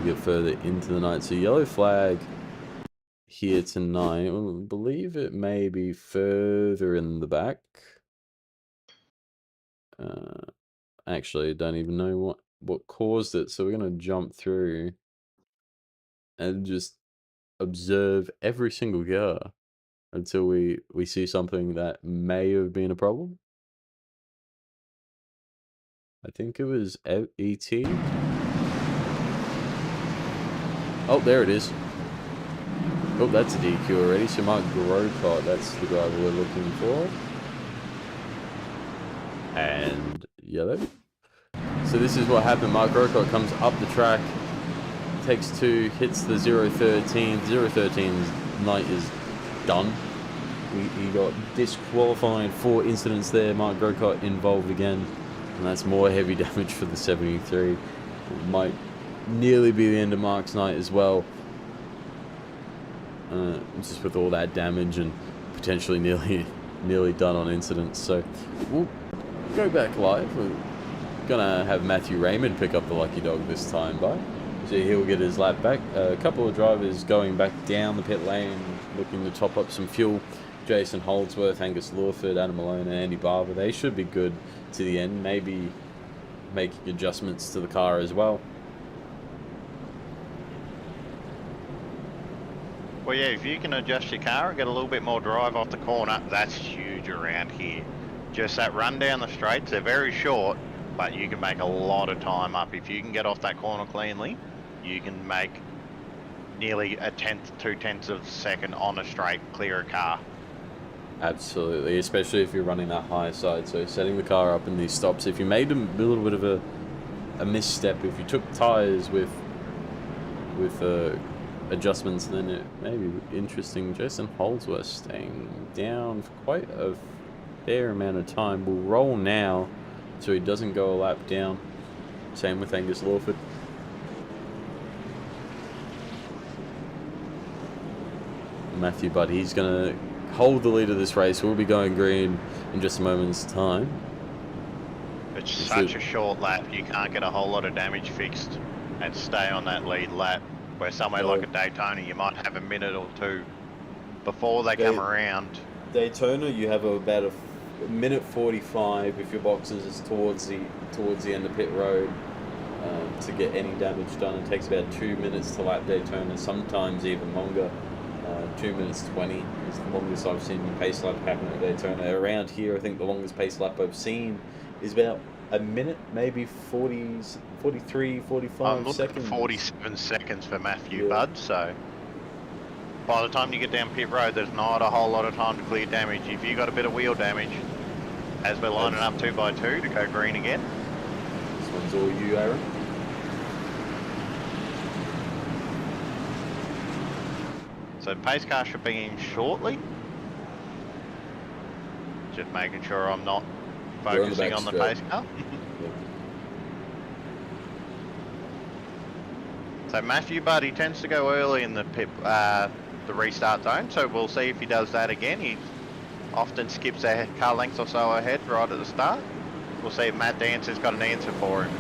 we get further into the night. So yellow flag here tonight. I believe it may be further in the back. Actually, I don't even know what caused it, so we're going to jump through and just observe every single car until we see something that may have been a problem. I think it was ET. Oh, there it is. Oh, that's a DQ already. So Mark Grocott, that's the guy we're looking for. And yellow. So this is what happened. Mark Grocott comes up the track, takes two, hits the 013. 013's night is done. He got disqualified for incidents there. Mark Grocott involved again, and that's more heavy damage for the 73. It might nearly be the end of Mark's night as well. Just with all that damage and potentially nearly done on incidents. So we'll go back live. We're gonna have Matthew Raymond pick up the lucky dog this time, so he'll get his lap back. A couple of drivers going back down the pit lane, looking to top up some fuel. Jason Holdsworth, Angus Lawford, Adam Malone, and Andy Barber. They should be good to the end. Maybe making adjustments to the car as well. Well, yeah, if you can adjust your car and get a little bit more drive off the corner, that's huge around here. Just that run down the straights, they're very short, but you can make a lot of time up. If you can get off that corner cleanly, you can make nearly a tenth, 2/10 of a second on a straight, clear a car. Absolutely, especially if you're running that high side. So setting the car up in these stops, if you made a little bit of a misstep, if you took tires with adjustments, then it may be interesting. Jason Holdsworth staying down for quite a fair amount of time. We'll roll now so he doesn't go a lap down. Same with Angus Lawford. Matthew Budd, he's going to hold the lead of this race. We'll be going green in just a moment's time. It's such a short lap, you can't get a whole lot of damage fixed and stay on that lead lap. Where somewhere like a Daytona, you might have a minute or two before they come around. Daytona, you have about a minute 45 if your boxes is towards the end of pit road to get any damage done. It takes about 2 minutes to lap Daytona, sometimes even longer. 2 minutes 20 is the longest I've seen a pace lap happen at Daytona. Around here, I think the longest pace lap I've seen is about a minute, maybe 40, 43, 45 I'm looking seconds. at 47 seconds for Matthew Yeah. Budd, so by the time you get down pit road, there's not a whole lot of time to clear damage. If you got a bit of wheel damage, as we're lining up 2x2 to go green again. This one's all you, Aaron. So pace car should be in shortly. Just making sure I'm not focusing on the pace car. So Matthew Budd, he tends to go early in the restart zone, so we'll see if he does that again. He often skips a car length or so ahead right at the start. We'll see if Matt Danson's got an answer for him.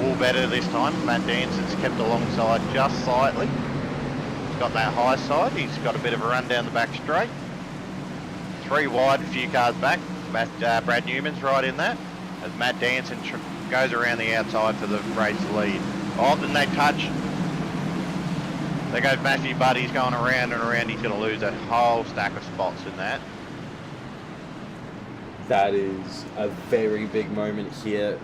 All better this time. Matt Danson's kept alongside just slightly. He's got that high side. He's got a bit of a run down the back straight. 3 wide, a few cars back. Brad Newman's right in that. As Matt Danson goes around the outside for the race lead. Oh, then they touch. There goes Matthew Budd. He's going around and around. He's going to lose a whole stack of spots in that. That is a very big moment here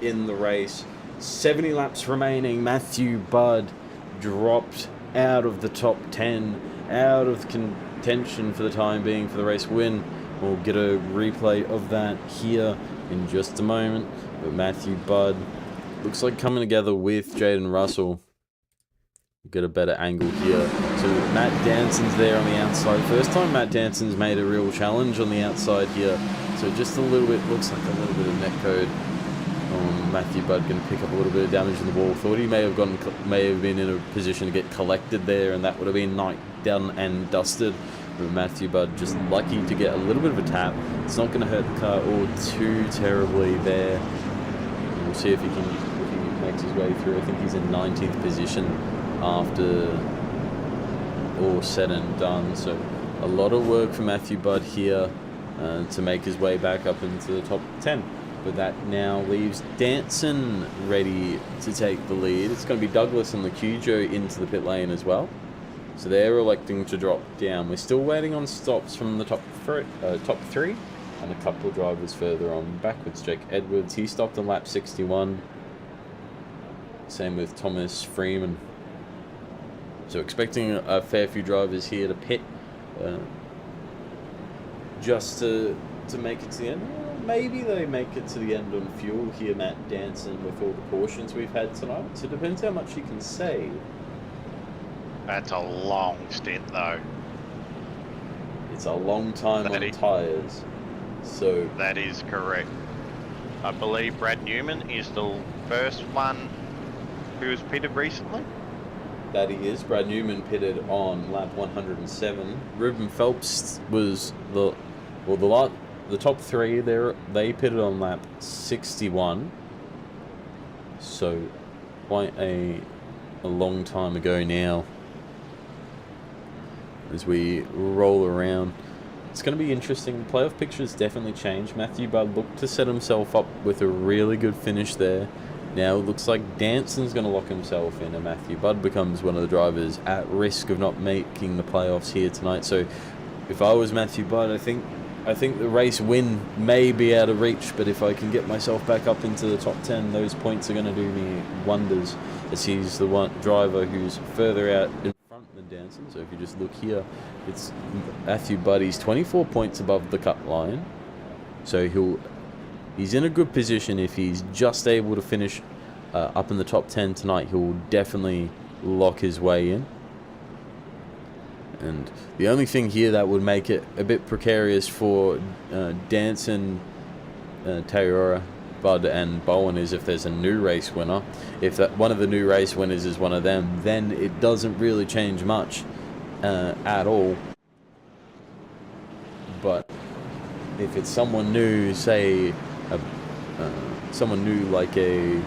in the race. 70 laps remaining. Matthew Budd dropped out of the top 10, out of contention for the time being for the race win. We'll get a replay of that here in just a moment. But Matthew Budd looks like coming together with Jaden Russell. Get a better angle here. So Matt Danson's there on the outside. First time Matt Danson's made a real challenge on the outside here. So just a little bit, looks like a little bit of netcode. Matthew Budd going to pick up a little bit of damage in the wall. Thought he may have been in a position to get collected there, and that would have been done and dusted. But Matthew Budd just lucky to get a little bit of a tap. It's not going to hurt the car all too terribly there. And we'll see if he makes his way through. I think he's in 19th position after all said and done. So a lot of work for Matthew Budd here to make his way back up into the top 10. But that now leaves Danson ready to take the lead. It's going to be Douglas and Lucujo into the pit lane as well. So they're electing to drop down. We're still waiting on stops from the top three and a couple of drivers further on backwards. Jake Edwards, he stopped on lap 61. Same with Thomas Freeman. So expecting a fair few drivers here to pit just to make it to the end. Maybe they make it to the end on fuel here, Matt Danson, with all the cautions we've had tonight. So it depends how much he can save. That's a long stint, though. It's a long time on tyres. So that is correct. I believe Brad Newman is the first one who was pitted recently. That he is. Brad Newman pitted on lap 107. Ruben Phelps was the top three there. They pitted on lap 61. So quite a long time ago now. As we roll around, it's going to be interesting. The playoff picture's definitely changed. Matthew Budd looked to set himself up with a really good finish there. Now it looks like Danson's going to lock himself in, and Matthew Budd becomes one of the drivers at risk of not making the playoffs here tonight. So if I was Matthew Budd, I think the race win may be out of reach, but if I can get myself back up into the top 10, those points are going to do me wonders, as he's the one driver who's further out in front than Danson. So if you just look here, it's Matthew Budd. He's 24 points above the cut line, so he's in a good position. If he's just able to finish up in the top 10 tonight, he'll definitely lock his way in. And the only thing here that would make it a bit precarious for Danson, Taylor, Budd and Bowen is if there's a new race winner. If that one of the new race winners is one of them, then it doesn't really change much at all. But if it's someone new, say someone new like a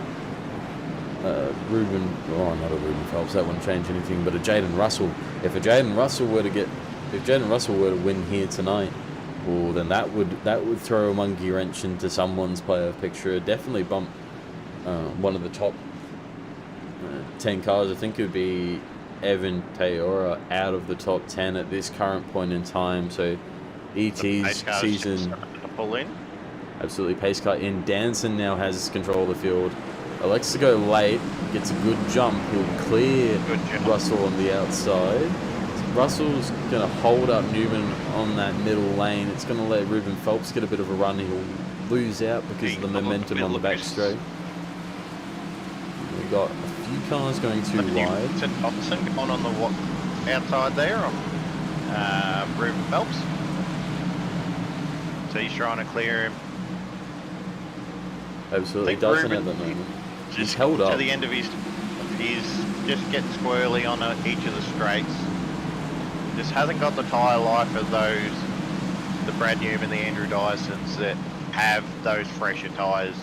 Ruben, not a Ruben Phelps, that wouldn't change anything, but a Jaden Russell. If Jaden Russell were to win here tonight, well, then that would throw a monkey wrench into someone's playoff picture. It'd definitely bump one of the top 10 cars. I think it would be Evan Teora out of the top 10 at this current point in time. So ET's season to pull in. absolutely pace car in. Danson now has control of the field. Elects to go late, gets a good jump. He'll clear Russell on the outside. Russell's going to hold up Newman on that middle lane. It's going to let Ruben Phelps get a bit of a run. He'll lose out because of the momentum on the back straight. We got a few cars going too wide. Thompson going on the outside there on Ruben Phelps. So he's trying to clear him. Absolutely doesn't at the moment. He's held up to the end of his. He's just getting squirrely on each of the straights. Just hasn't got the tyre life of those, the Brad Newman, the Andrew Dysons that have those fresher tyres.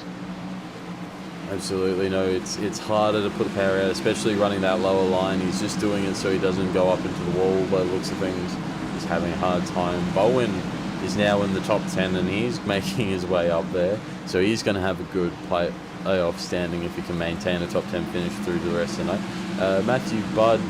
Absolutely, no, it's harder to put the power out, especially running that lower line. He's just doing it so he doesn't go up into the wall by the looks of things. He's having a hard time. Bowen is now in the top 10 and he's making his way up there. So he's going to have a good playoff standing if he can maintain a top 10 finish through the rest of the night. Matthew Budd,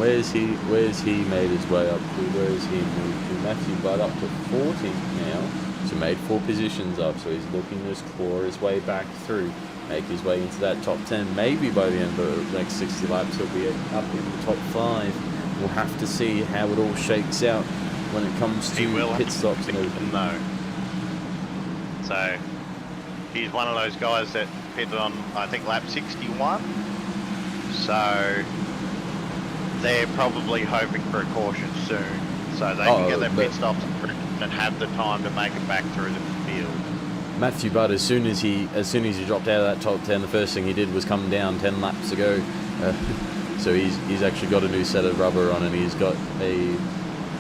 where's he made his way up to? Where is he moved to? Matthew Budd up to 14th now. So made 4 positions up, so he's looking to just claw his way back through, make his way into that top 10. Maybe by the end of the next 60 laps he'll be up in the top 5. We'll have to see how it all shakes out when it comes to pit stops and everything. No. So he's one of those guys that pitted on, I think, lap 61. So they're probably hoping for a caution soon, so they can get their pit stops and have the time to make it back through the field. Matthew Budd, as soon as he dropped out of that top 10, the first thing he did was come down 10 laps ago. So he's actually got a new set of rubber on and he's got a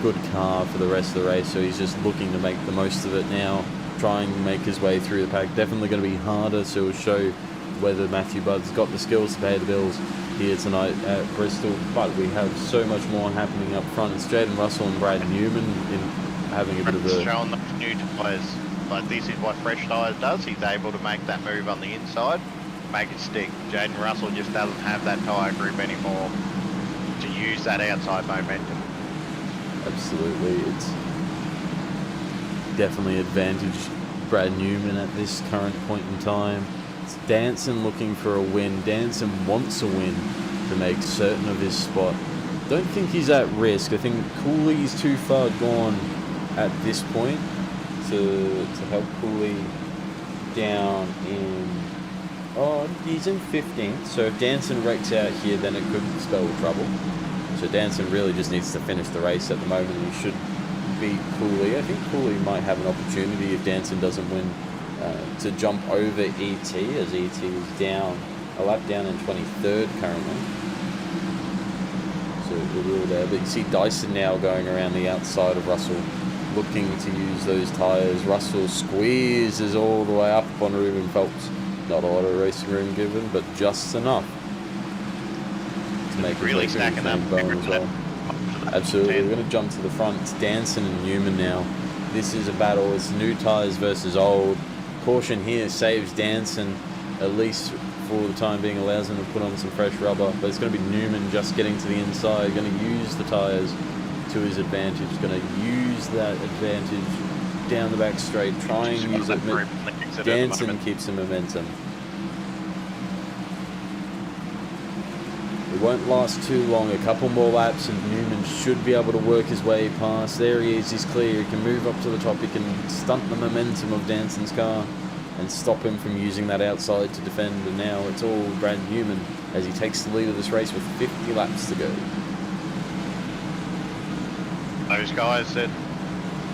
good car for the rest of the race. So he's just looking to make the most of it now, trying to make his way through the pack. Definitely going to be harder, so it'll show whether Matthew Budd's got the skills to pay the bills here tonight at Bristol. But we have so much more happening up front. It's Jaden Russell and Brad Newman having a bit of a... showing the new tyres. Like, this is what fresh tyres does. He's able to make that move on the inside, make it stick. Jaden Russell just doesn't have that tyre grip anymore to use that outside momentum. Absolutely, it's definitely advantage Brad Newman at this current point in time. It's Danson looking for a win. Danson wants a win to make certain of his spot. Don't think he's at risk. I think Cooley's too far gone at this point to help Cooley down in... Oh, he's in 15th, so if Danson wrecks out here, then it could spell trouble. So Danson really just needs to finish the race at the moment. He should beat Cooley. I think Cooley might have an opportunity if Danson doesn't win to jump over ET, as ET is down a lap down in 23rd currently. So we're all there. But you see Dyson now going around the outside of Russell, looking to use those tyres. Russell squeezes all the way up on Ruben Phelps. Not a lot of racing room given, but just enough to make really stacking up as well. Absolutely. We're going to jump to the front. It's Danson and Newman now. This is a battle. It's new tyres versus old. Caution here saves Danson, at least for the time being, allows him to put on some fresh rubber. But it's going to be Newman just getting to the inside, going to use the tyres to his advantage, going to use that advantage down the back straight, try and use it. Danson keeps the momentum. It won't last too long, a couple more laps and Newman should be able to work his way past. There he is, he's clear, he can move up to the top, he can stunt the momentum of Danson's car and stop him from using that outside to defend. And now it's all Brad Newman as he takes the lead of this race with 50 laps to go. Those guys that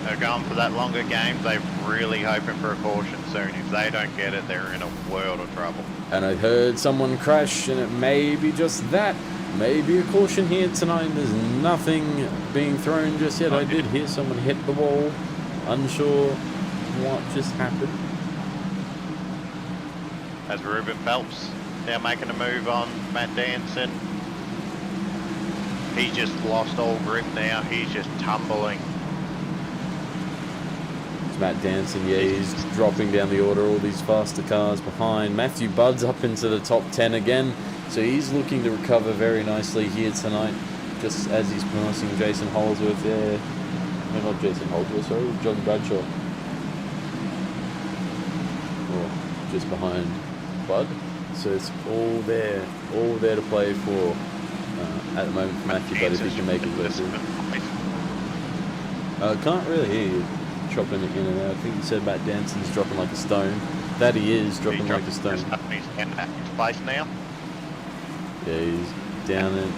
are going for that longer game, they're really hoping for a caution soon. If they don't get it, they're in a world of trouble. And I heard someone crash, and it may be just that. Maybe a caution here tonight. There's nothing being thrown just yet. I did hear someone hit the wall. Unsure what just happened. As Ruben Phelps now making a move on Matt Danson. He's just lost all grip now. He's just tumbling. It's Matt Danson, yeah, he's dropping down the order. All these faster cars behind. Matthew Budd's up into the top 10 again. So he's looking to recover very nicely here tonight, just as he's passing Jason Holdsworth there. No, not Jason Holdsworth, sorry, John Bradshaw. Or just behind Bud. So it's all there to play for at the moment for Matthew Budd if he can make it work. Can't really hear you chopping it in and out. I think you said Matt Danson's dropping like a stone. That he is dropping like a stone. He's in his place now. Yeah, he's down it.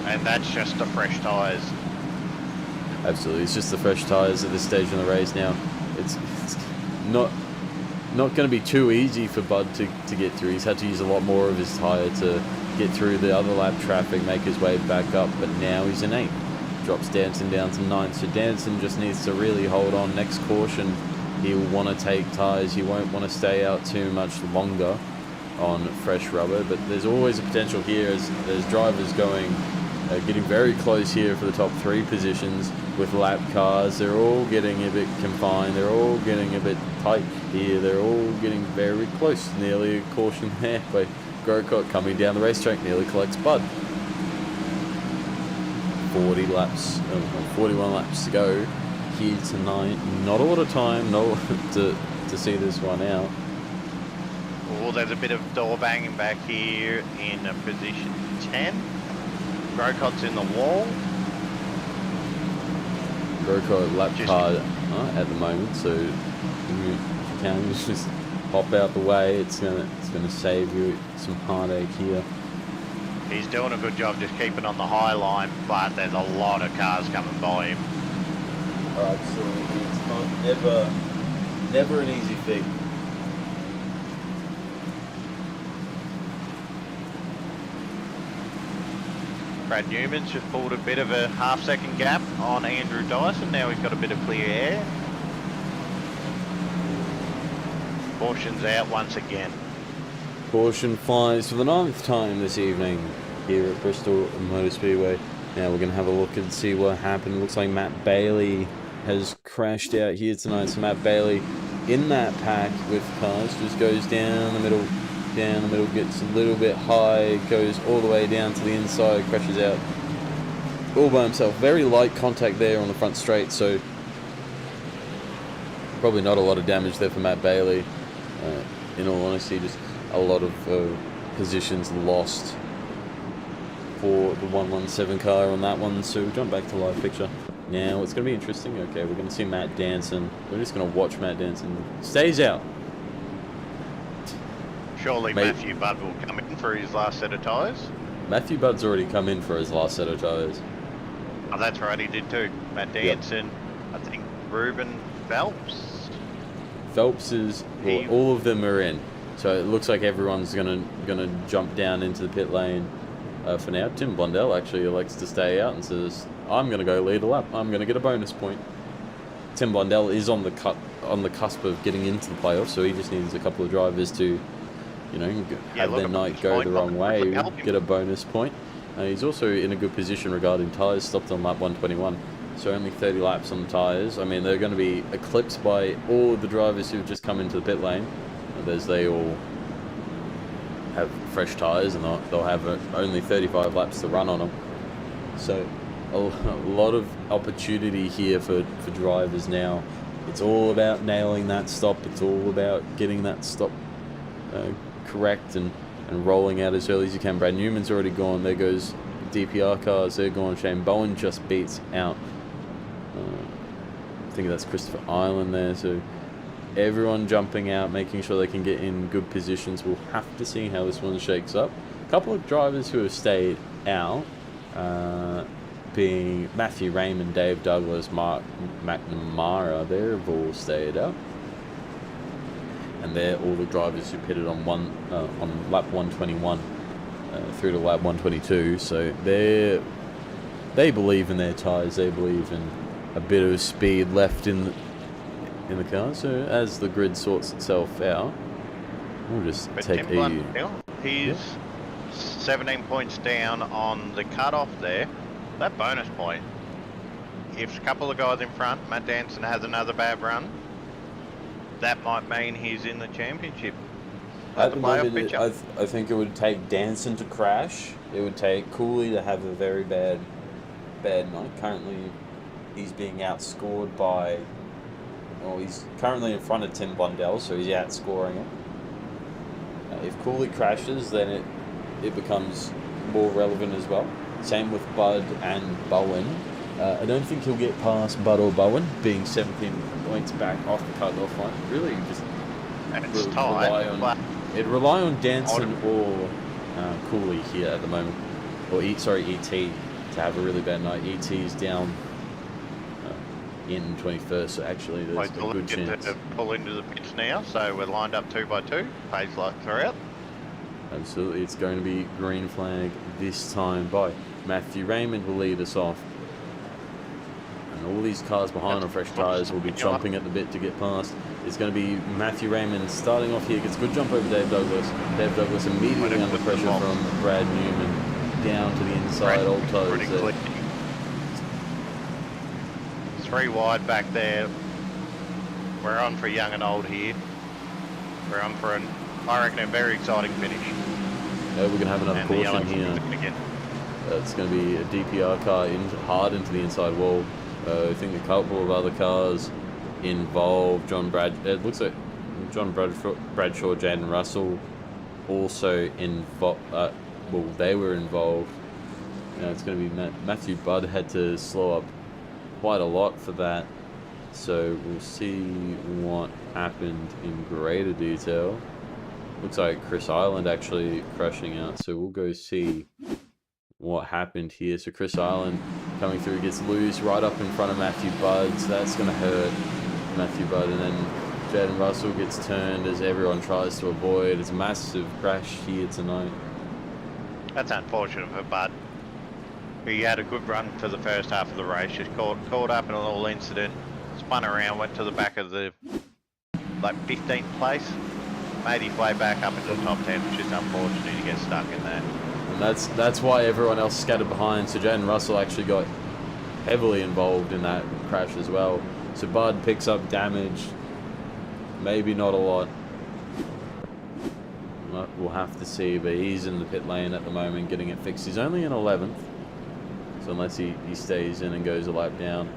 And that's just the fresh tyres. Absolutely, it's just the fresh tyres at this stage in the race now. It's not going to be too easy for Bud to get through. He's had to use a lot more of his tyre to get through the other lap traffic, make his way back up, but now he's in 8th. Drops Danson down to 9th, so Danson just needs to really hold on. Next caution, he'll want to take tyres. He won't want to stay out too much longer on fresh rubber, but there's always a potential here as there's drivers getting very close here for the top 3 positions with lap cars. They're all getting a bit confined. They're all getting a bit tight here. They're all getting very close. Nearly a caution there by Grocott coming down the racetrack. Nearly collects Bud. 41 laps to go here tonight. Not a lot of time to see this one out. Oh, there's a bit of door banging back here in position 10. Grocott's in the wall. Grocott lap car at the moment, so if you can just hop out the way. It's gonna save you some heartache here. He's doing a good job just keeping on the high line, but there's a lot of cars coming by him. Absolutely, it's never an easy thing. Brad Newman's just pulled a bit of a half-second gap on Andrew Dyson. Now he's got a bit of clear air. Caution's out once again. Caution flies for the 9th time this evening here at Bristol Motor Speedway. Now we're going to have a look and see what happened. Looks like Matt Bailey has crashed out here tonight. So Matt Bailey in that pack with cars just goes down the middle, gets a little bit high, goes all the way down to the inside, crashes out all by himself. Very light contact there on the front straight, so probably not a lot of damage there for Matt Bailey. In all honesty, just a lot of positions lost for the 117 car on that one. So we'll jump back to live picture. Now it's going to be interesting. Okay, we're going to see Matt Danson. We're just going to watch Matt Danson. Stays out. Surely Matthew Budd will come in for his last set of tyres. Matthew Budd's already come in for his last set of tyres. Oh, that's right, he did too. Matt Danson, yep. I think Ruben Phelps. Phelps is, well, all of them are in. So it looks like everyone's gonna jump down into the pit lane for now. Tim Blundell actually elects to stay out and says, "I'm gonna go lead a lap. I'm gonna get a bonus point." Tim Blundell is on the cusp of getting into the playoffs, so he just needs a couple of drivers to, have their night go the wrong way, get a bonus point. He's also in a good position regarding tyres. Stopped on lap 121. So only 30 laps on the tyres. I mean, they're going to be eclipsed by all the drivers who've just come into the pit lane, as they all have fresh tyres and they'll have only 35 laps to run on them. So a lot of opportunity here for drivers now. It's all about nailing that stop. It's all about getting that stop correct and rolling out as early as you can. Brad Newman's already gone. There goes DPR cars. They're gone. Shane Bowen just beats out. I think that's Christopher Island there. So everyone jumping out, making sure they can get in good positions. We'll have to see how this one shakes up. A couple of drivers who have stayed out, being Matthew Raymond, Dave Douglas, Mark McNamara. They've all stayed out. And they're all the drivers who pitted on lap 121 through to lap 122. So they believe in their tyres. They believe in a bit of speed left in the car. So as the grid sorts itself out, we'll just take He's 17 points down on the cutoff there. That bonus point. If a couple of guys in front, Matt Danson has another bad run, that might mean he's in the championship. At the playoff moment, picture. I think it would take Danson to crash. It would take Cooley to have a very bad night. Currently, he's being outscored by... Well, he's currently in front of Tim Blundell, so he's outscoring him. If Cooley crashes, then it becomes more relevant as well. Same with Bud and Bowen. I don't think he'll get past Bud or Bowen, being 17 points back off the cut-off line. Really, just rely on Danson or Cooley here at the moment, or ET to have a really bad night. ET's down in 21st, so actually there's a good chance to pull into the pits now. So we're lined up 2 by 2. Pace lights are out. Absolutely, it's going to be green flag this time by Matthew Raymond will lead us off. And all these cars behind on fresh tyres will be chomping at the bit to get past. It's going to be Matthew Raymond starting off here. Gets a good jump over Dave Douglas. Dave Douglas immediately under pressure from Brad Newman down to the inside. Old toes. 3 wide back there. We're on for young and old here. We're on for I reckon a very exciting finish. We're going to have another caution here. It's going to be a DPR car hard into the inside wall. I think a couple of other cars involved. It looks like John Bradshaw, Jaden Russell also involved. Well, they were involved. It's going to be Matthew Budd had to slow up quite a lot for that. So we'll see what happened in greater detail. Looks like Chris Island actually crashing out. So we'll go see what happened here. So Chris Island coming through, gets loose right up in front of Matthew Budd. So that's going to hurt Matthew Budd. And then Jaden Russell gets turned as everyone tries to avoid. It's a massive crash here tonight. That's unfortunate for Budd. He had a good run for the first half of the race. Just caught up in a little incident. Spun around, went to the back of the 15th place. Made his way back up into the top 10, which is unfortunate to get stuck in that. And that's why everyone else scattered behind. So Jaden Russell actually got heavily involved in that crash as well. So Bud picks up damage. Maybe not a lot. We'll have to see, but he's in the pit lane at the moment getting it fixed. He's only in 11th. So unless he stays in and goes a lap down,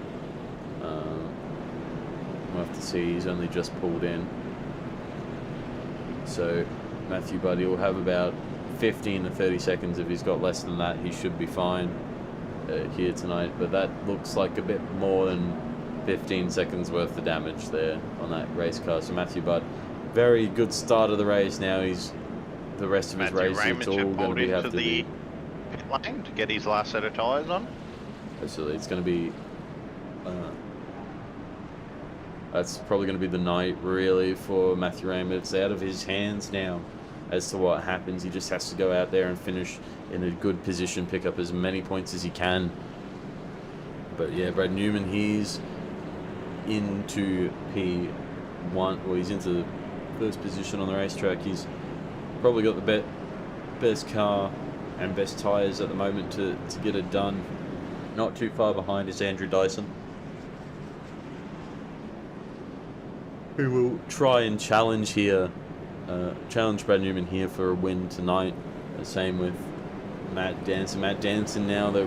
we'll have to see. He's only just pulled in. So Matthew Buddy will have about 15 to 30 seconds. If he's got less than that, he should be fine here tonight. But that looks like a bit more than 15 seconds worth of damage there on that race car. So Matthew Budd, very good start of the race. Now the rest of his race, it's all going to have to be pit lane to get his last set of tyres on. Absolutely, it's going to be that's probably going to be the night really for Matthew Raymond. It's out of his hands now as to what happens. He just has to go out there and finish in a good position, pick up as many points as he can. But yeah, Brad Newman, he's into P1, or he's into the first position on the racetrack. He's probably got the best car and best tyres at the moment to get it done. Not too far behind is Andrew Dyson, who will try and challenge Brad Newman here for a win tonight. Same with Matt Danson. Matt Danson now that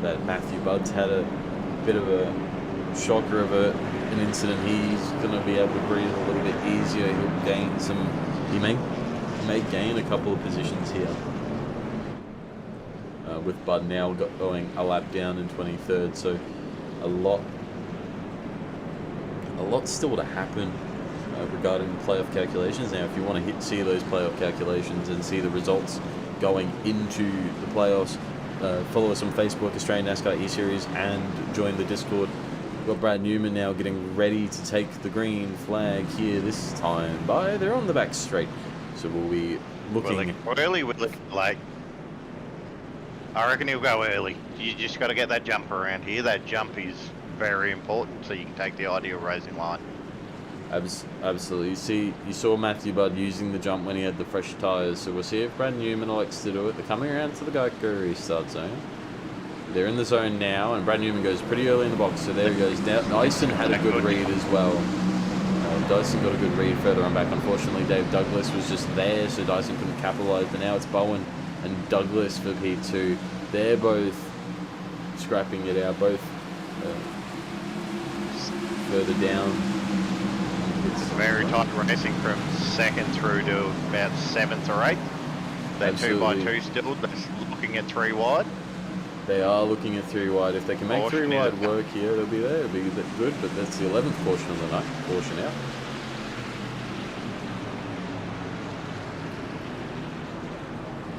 that Matthew Budd's had a bit of a shocker of an incident. He's going to be able to breathe a little bit easier. He'll gain he may gain a couple of positions here. With Bud now going a lap down in 23rd, so a lot still to happen regarding playoff calculations. Now, if you want to see those playoff calculations and see the results going into the playoffs, follow us on Facebook, Australian NASCAR eSeries, and join the Discord. We've got Brad Newman now getting ready to take the green flag here this time. They're on the back straight, so we'll be looking early with late. I reckon he'll go early. You just got to get that jump around here. That jump is very important, so you can take the ideal racing line. Absolutely. You saw Matthew Budd using the jump when he had the fresh tyres, so we'll see if Brad Newman elects to do it. They're coming around to the Geico restart zone. They're in the zone now, and Brad Newman goes pretty early in the box, so there he goes. Now, Dyson had a good read as well. Dyson got a good read further on back. Unfortunately, Dave Douglas was just there, so Dyson couldn't capitalise. But now it's Bowen and Douglas for P2. They're both scrapping it out, both further down. It's very tight racing from 2nd through to about 7th or 8th. They're Absolutely. 2 by 2 still. They're looking at 3 wide. They are looking at 3 wide. If they can make 3 wide work here, they'll be there. It'll be good, but that's the 11th portion of the night. Portion out.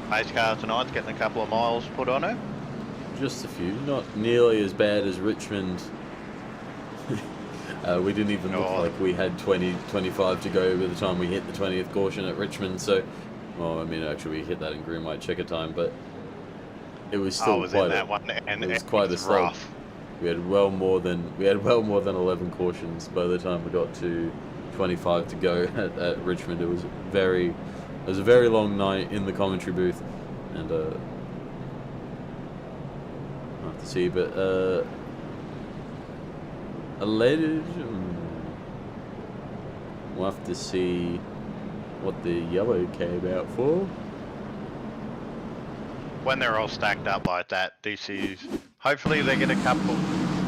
Pace car tonight's getting a couple of miles put on her. Just a few. Not nearly as bad as Richmond. We didn't even look like we had 25 to go by the time we hit the 20th caution at Richmond. So, well, I mean, actually, we hit that in green white checker time, but it was still quite a slog. We had well more than 11 cautions by the time we got to 25 to go at Richmond. It was a very long night in the commentary booth, and I'll have to see, but we'll have to see what the yellow came out for. When they're all stacked up like that, this is hopefully they get a couple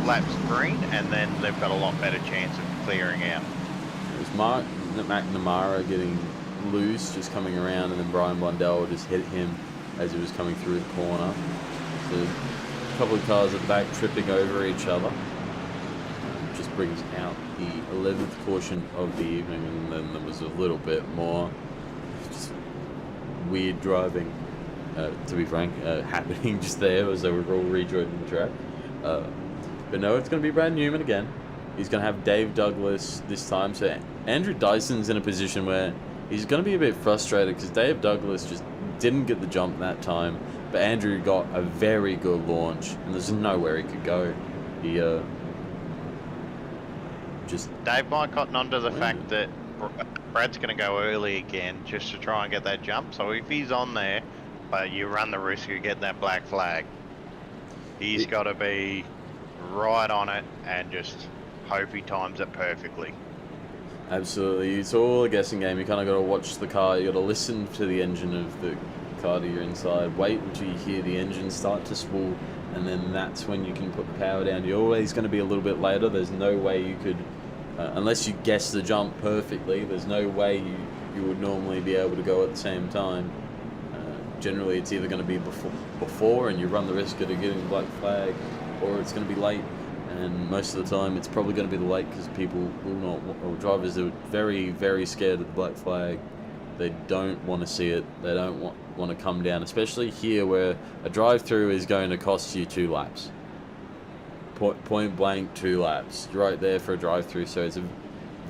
laps green, and then they've got a lot better chance of clearing out. It was McNamara getting loose, just coming around, and then Brian Blundell just hit him as he was coming through the corner. So a couple of cars at the back tripping over each other. Just brings out the 11th caution of the evening, and then there was a little bit more just weird driving, to be frank, happening just there as they were all rejoining the track. But no, it's going to be Brad Newman again. He's going to have Dave Douglas this time. So Andrew Dyson's in a position where he's going to be a bit frustrated because Dave Douglas just didn't get the jump that time. But Andrew got a very good launch, and there's nowhere he could go. He Dave might cotton onto the fact that Brad's going to go early again just to try and get that jump. So if he's on there, but you run the risk of getting that black flag, he's got to be right on it and just hope he times it perfectly. Absolutely. It's all a guessing game. You kind of got to watch the car. You got to listen to the engine of the car that you're inside. Wait until you hear the engine start to spool, and then that's when you can put the power down. You're always going to be a little bit later. There's no way you could, unless you guess the jump perfectly, there's no way you would normally be able to go at the same time. Generally, it's either going to be before and you run the risk of getting the black flag, or it's going to be late. And most of the time, it's probably going to be the late because people will not, or drivers are very, very scared of the black flag. They don't want to see it. They don't want to come down, especially here where a drive-through is going to cost you 2 laps. Point blank, 2 laps. You're right there for a drive-through, so it's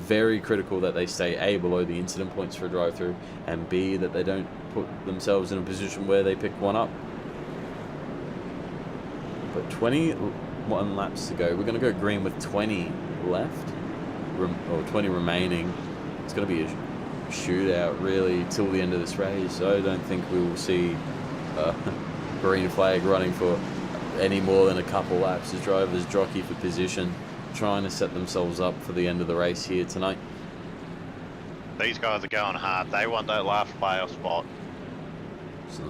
very critical that they stay A, below the incident points for a drive-through, and B, that they don't put themselves in a position where they pick one up. But 21 laps to go. We're going to go green with 20 left, or 20 remaining. It's going to be a shootout really till the end of this race. I don't think we will see green flag running for any more than a couple laps as drivers jockey for position, trying to set themselves up for the end of the race here tonight. These guys are going hard. They want that last playoff spot. So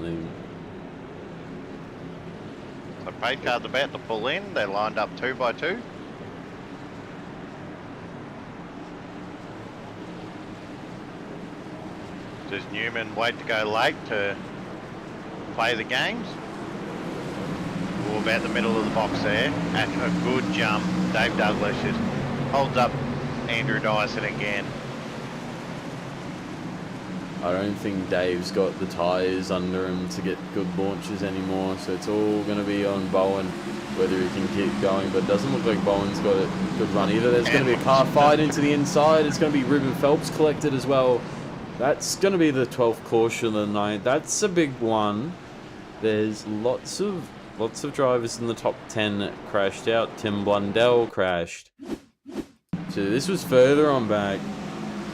pace car's about to pull in. They're lined up 2 by 2. Does Newman wait to go late to play the games? We're about the middle of the box there. And a good jump. Dave Douglas just holds up Andrew Dyson again. I don't think Dave's got the tyres under him to get good launches anymore, so it's all going to be on Bowen, whether he can keep going, but it doesn't look like Bowen's got a good run either. There's going to be a car fight into the inside. It's going to be Ruben Phelps collected as well. That's going to be the 12th caution of the night. That's a big one. There's lots of drivers in the top 10 that crashed out. Tim Blundell crashed. So this was further on back.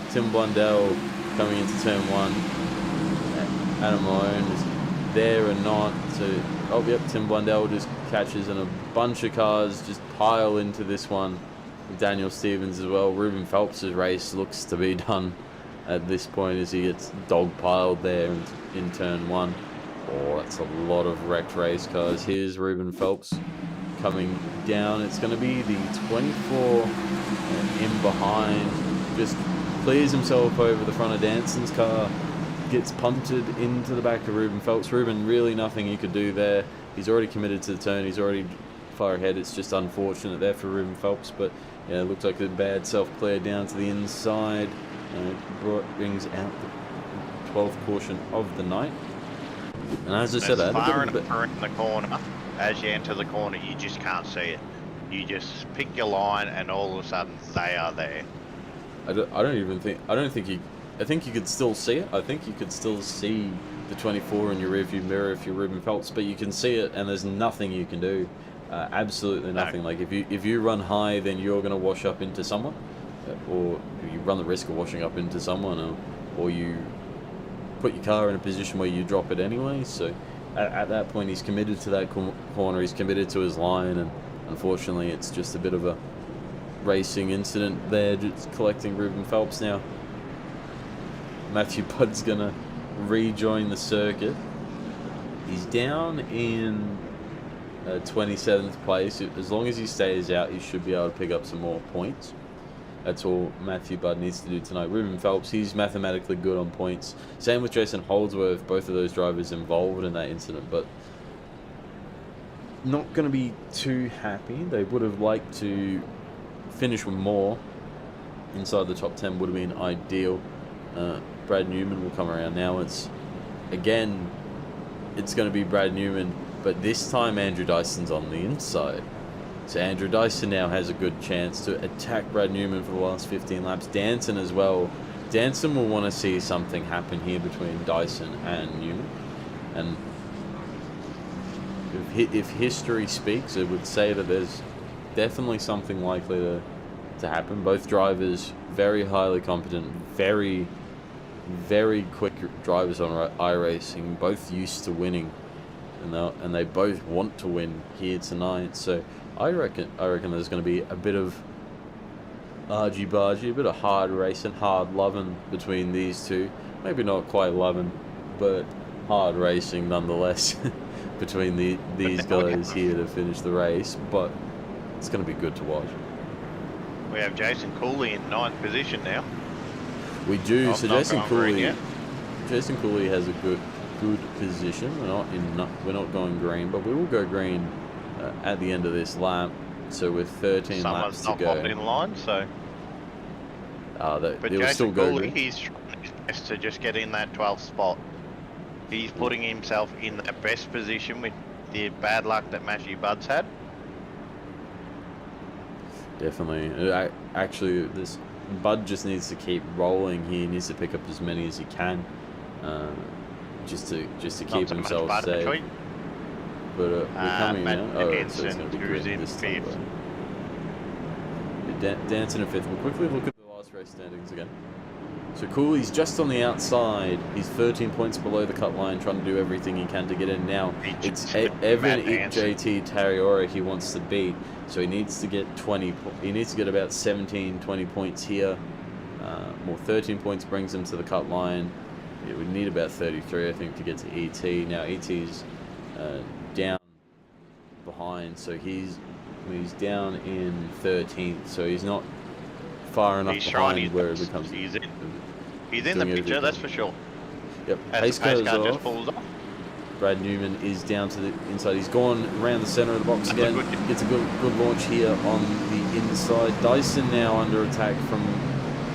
Tim Blundell coming into turn 1. Adam Malone is there or not. So, oh yep, Tim Blundell just catches, and a bunch of cars just pile into this one. Daniel Stevens as well. Ruben Phelps' race looks to be done at this point as he gets dogpiled there in turn 1. Oh, that's a lot of wrecked race cars. Here's Ruben Phelps coming down. It's going to be the 24 in behind. Just clears himself over the front of Danson's car. Gets punted into the back of Ruben Phelps. Ruben, really nothing he could do there. He's already committed to the turn. He's already far ahead. It's just unfortunate there for Ruben Phelps. But yeah, it looks like a bad self-clear down to the inside. Brings out the 12th caution of the night. And as I said, as far in the corner, as you enter the corner, you just can't see it. You just pick your line, and all of a sudden they are there. I think you could still see it. I think you could still see the 24 in your rearview mirror if you're Ruben Phelps, but you can see it, and there's nothing you can do. Absolutely nothing. No. Like if you run high, then you're going to wash up into someone, or you run the risk of washing up into someone, or you put your car in a position where you drop it anyway. So at that point, he's committed to that corner. He's committed to his line, and unfortunately, it's just a bit of a racing incident there, just collecting Ruben Phelps now. Matthew Budd's gonna rejoin the circuit. He's down in 27th place. As long as he stays out, he should be able to pick up some more points. That's all Matthew Budd needs to do tonight. Ruben Phelps, he's mathematically good on points. Same with Jason Holdsworth, both of those drivers involved in that incident, but not going to be too happy. They would have liked to finish with more. Inside the top 10 would have been ideal. Brad Newman will come around now. It's going to be Brad Newman, but this time Andrew Dyson's on the inside. So Andrew Dyson now has a good chance to attack Brad Newman for the last 15 laps. Danson as well. Danson will want to see something happen here between Dyson and Newman. And if history speaks, it would say that there's definitely something likely to happen. Both drivers very highly competent, very, very quick drivers on iRacing, both used to winning, and they both want to win here tonight. So I reckon there's going to be a bit of argy-bargy, a bit of hard racing, hard loving between these two. Maybe not quite loving, but hard racing nonetheless between these guys here to finish the race. But it's going to be good to watch. We have Jason Cooley in 9th position now. We do. So Jason Cooley has a good position. We're not going green, but we will go green at the end of this lap. So with 13 laps to go. Someone's not popped in line, so. But Jason Cooley, he's trying his best to just get in that 12th spot. He's putting himself in the best position with the bad luck that Matthew Budd's had. Definitely. Actually, this Bud just needs to keep rolling here. He needs to pick up as many as he can, just to keep himself safe. But we're coming now. Oh, so it's going to be good this time. Danson in 5th. We'll quickly look at the last race standings again. So Cooley's just on the outside. He's 13 points below the cut line, trying to do everything he can to get in now. It's Evan JT Tariora he wants to beat, so he needs to get 20. He needs to get about 17, 20 points here. More 13 points brings him to the cut line. It would need about 33, I think, to get to ET. Now ET's down behind, so he's down in 13th, so he's not far enough behind where it becomes. He's in the picture, that's for sure. Yep. Pace car just pulls off. Brad Newman is down to the inside. He's gone around the center of the box again. Gets a good launch here on the inside. Dyson now under attack from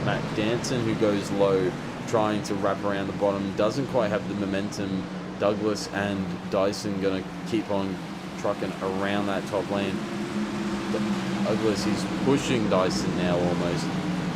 Matt Danson, who goes low, trying to wrap around the bottom. Doesn't quite have the momentum. Douglas and Dyson going to keep on trucking around that top lane. But Douglas, he's pushing Dyson now almost.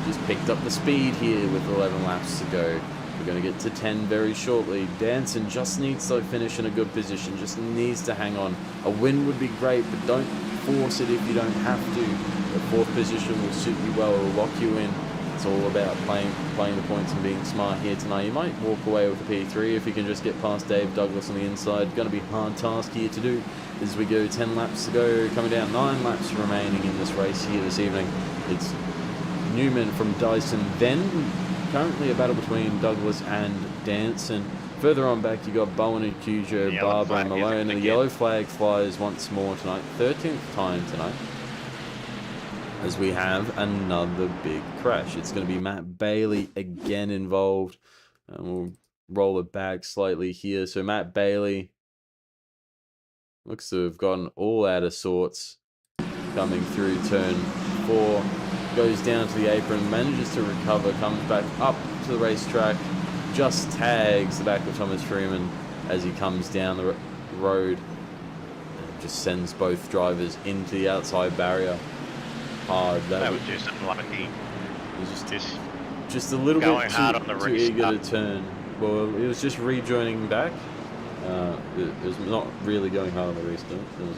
Just picked up the speed here with 11 laps to go. We're going to get to 10 very shortly. Danson just needs to finish in a good position, just needs to hang on. A win would be great, but don't force it if you don't have to. The 4th position will suit you well, it'll lock you in It's all about playing the points and being smart here tonight. You might walk away with a P3 if you can just get past Dave Douglas on the inside. Going to be a hard task here to do as we go 10 laps to go. Coming down, 9 laps remaining in this race here this evening. It's Newman from Dyson. Then currently a battle between Douglas and Danson. Further on back, you got Bowen and Cujo, Barber and Malone, and the yellow flag flies once more tonight. 13th time tonight. As we have another big crash. It's going to be Matt Bailey again involved. And we'll roll it back slightly here. So Matt Bailey looks to have gotten all out of sorts coming through turn 4. Goes down to the apron, manages to recover, comes back up to the racetrack, just tags the back of Thomas Freeman as he comes down the road. And just sends both drivers into the outside barrier. Hard. That was just unlucky. It was just a little bit too eager to turn. Well, it was just rejoining back. It was not really going hard on the restart. It was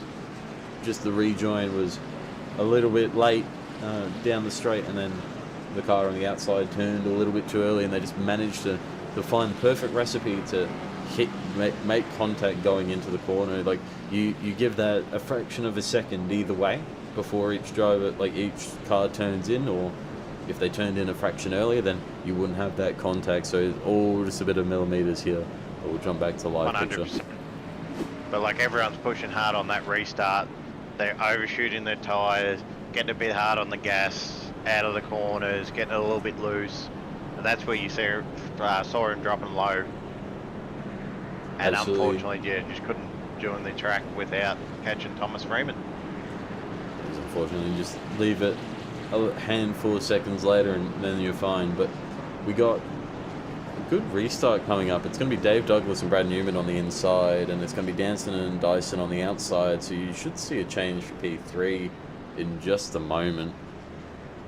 just the rejoin was a little bit late down the straight, and then the car on the outside turned a little bit too early, and they just managed to find the perfect recipe to make contact going into the corner. Like you give that a fraction of a second either way before each driver, like each car turns in, or if they turned in a fraction earlier, then you wouldn't have that contact. So it's all just a bit of millimeters here. But we'll jump back to live 100%. Picture. But like everyone's pushing hard on that restart, they're overshooting their tyres, getting a bit hard on the gas, out of the corners, getting a little bit loose, and that's where you saw him dropping low. And Absolutely. Unfortunately, yeah, just couldn't join the track without catching Thomas Freeman. Unfortunately, just leave it a handful of seconds later and then you're fine. But we got a good restart coming up. It's going to be Dave Douglas and Brad Newman on the inside, and it's going to be Danson and Dyson on the outside. So you should see a change for P3 in just a moment.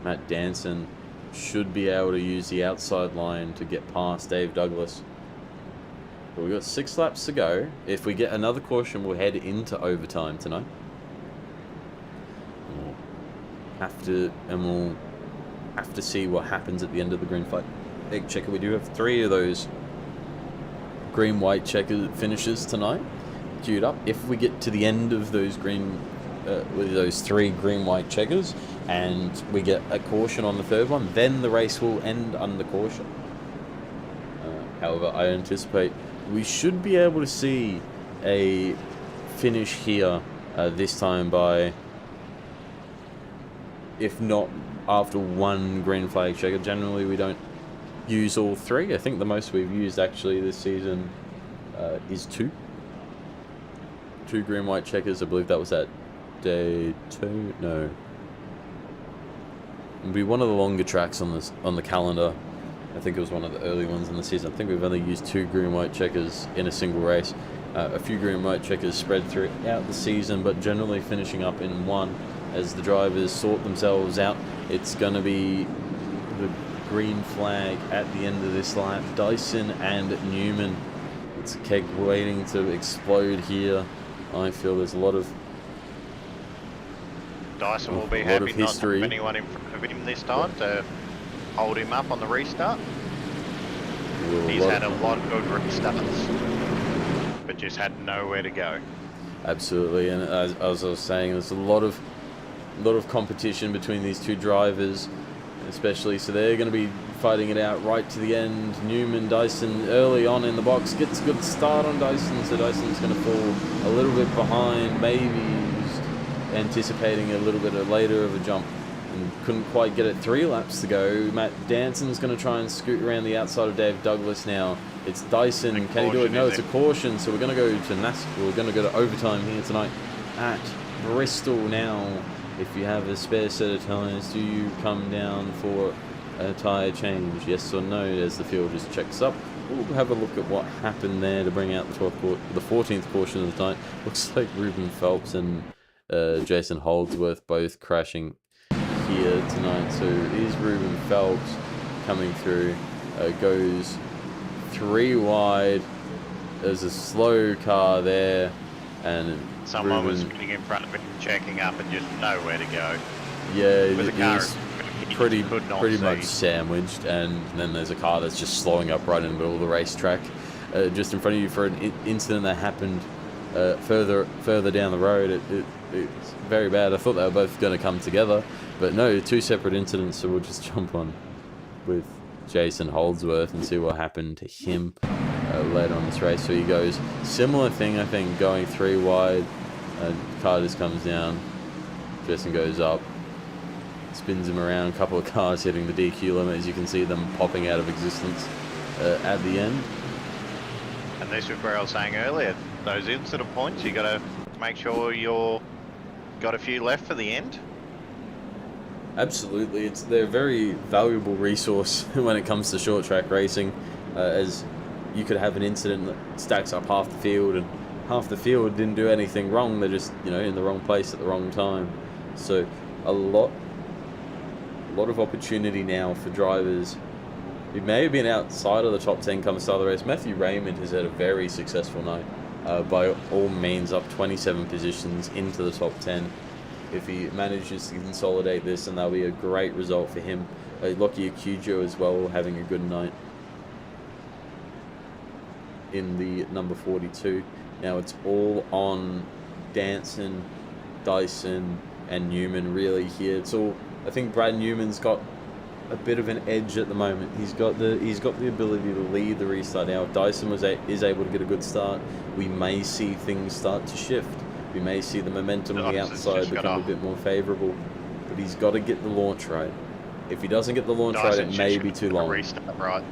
Matt Danson should be able to use the outside line to get past Dave Douglas. But we've got 6 laps to go. If we get another caution, we'll head into overtime tonight. We'll have to see what happens at the end of the green flag egg checker. We do have 3 of those green-white checker finishes tonight queued up. If we get to the end of those with those 3 green-white checkers and we get a caution on the 3rd one, then the race will end under caution. However, I anticipate we should be able to see a finish here this time by, if not after 1 green flag checker. Generally, we don't use all 3. I think the most we've used actually this season is 2. 2 green-white checkers. I believe that was at day 2. No. It'll be one of the longer tracks on the calendar. I think it was one of the early ones in the season. I think we've only used 2 green-white checkers in a single race. A few green-white checkers spread throughout the season, but generally finishing up in 1. As the drivers sort themselves out, it's going to be the green flag at the end of this lap. Dyson and Newman. It's a keg waiting to explode here. I feel there's a lot of Dyson will be happy not to have anyone in front of him this time to hold him up on the restart. He's had a lot of good restarts, but just had nowhere to go. Absolutely, and as I was saying, there's a lot of competition between these 2 drivers, especially, so they're going to be fighting it out right to the end. Newman, Dyson early on in the box, gets a good start on Dyson, so Dyson's going to fall a little bit behind, maybe he's anticipating a little bit later of a jump and couldn't quite get it. 3 laps to go. Matt Danson's going to try and scoot around the outside of Dave Douglas now. It's Dyson, can he do it? No, it's a caution, so we're going to go to NASCAR. We're going to go to overtime here tonight at Bristol now. If you have a spare set of tyres, do you come down for a tyre change? Yes or no? As the field just checks up. We'll have a look at what happened there to bring out the 14th caution of the night. Looks like Ruben Phelps and Jason Holdsworth both crashing here tonight. So is Ruben Phelps coming through? Goes 3 wide. There's a slow car there, and someone was getting in front of him, checking up, and just nowhere to go. Yeah, with the car pretty could not much see. sandwiched, and then there's a car that's just slowing up right in the middle of the racetrack, just in front of you for an incident that happened further down the road. It's very bad. I thought they were both going to come together, but no, two separate incidents. So we'll just jump on with Jason Holdsworth and see what happened to him later on this race. So he goes similar thing, I think, going 3 wide. Car just comes down. Jason goes up, spins him around. A couple of cars hitting the DQ limit, as you can see them popping out of existence at the end. And this is where I was saying earlier, those incident points, you got to make sure you're got a few left for the end. Absolutely, they're a very valuable resource when it comes to short track racing, as you could have an incident that stacks up half the field, and half the field didn't do anything wrong. They're just, you know, in the wrong place at the wrong time. So a lot of opportunity now for drivers who may have been outside of the top 10 come start of the race. Matthew Raymond has had a very successful night, by all means up 27 positions into the top 10. If he manages to consolidate this, and that'll be a great result for him. Lockie Akujo as well, having a good night in the number 42. Now it's all on Danson, Dyson, and Newman really here. It's all, I think Brad Newman's got a bit of an edge at the moment. He's got the ability to lead the restart now. If Dyson is able to get a good start, we may see things start to shift. We may see the momentum on the outside become a bit more favourable, but he's got to get the launch right. If he doesn't get the launch right, it may be too long. Restart right.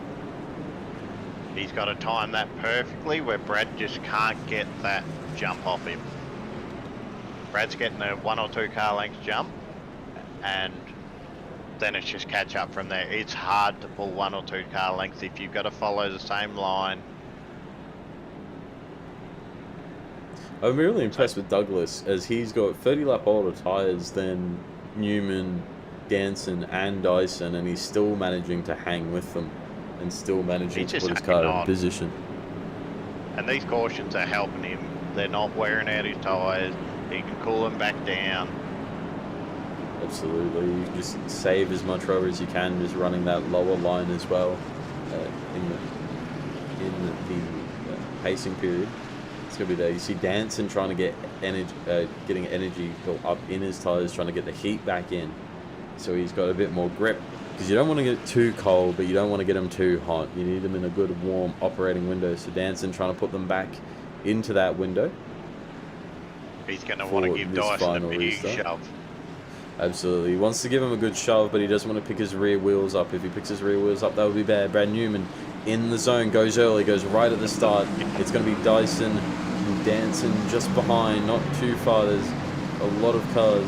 He's got to time that perfectly, where Brad just can't get that jump off him. Brad's getting a 1 or 2 car length jump, and then it's just catch up from there. It's hard to pull 1 or 2 car lengths if you've got to follow the same line. I'm really impressed with Douglas, as he's got 30 lap older tyres than Newman, Danson and Dyson, and he's still managing to hang with them and still managing to put his car in position. And these cautions are helping him. They're not wearing out his tyres. He can cool them back down. Absolutely. You just save as much rubber as you can, just running that lower line as well in the pacing period. It's going to be there. You see Danson trying to get energy, getting energy built up in his tyres, trying to get the heat back in. So he's got a bit more grip, because you don't want to get too cold, but you don't want to get them too hot. You need them in a good warm operating window. So Danson trying to put them back into that window. He's going to want to give Dyson a big shove. Absolutely. He wants to give him a good shove, but he doesn't want to pick his rear wheels up. If he picks his rear wheels up, that would be bad. Brad Newman in the zone, goes early, goes right at the start. It's going to be Dyson and Danson just behind, not too far. There's a lot of cars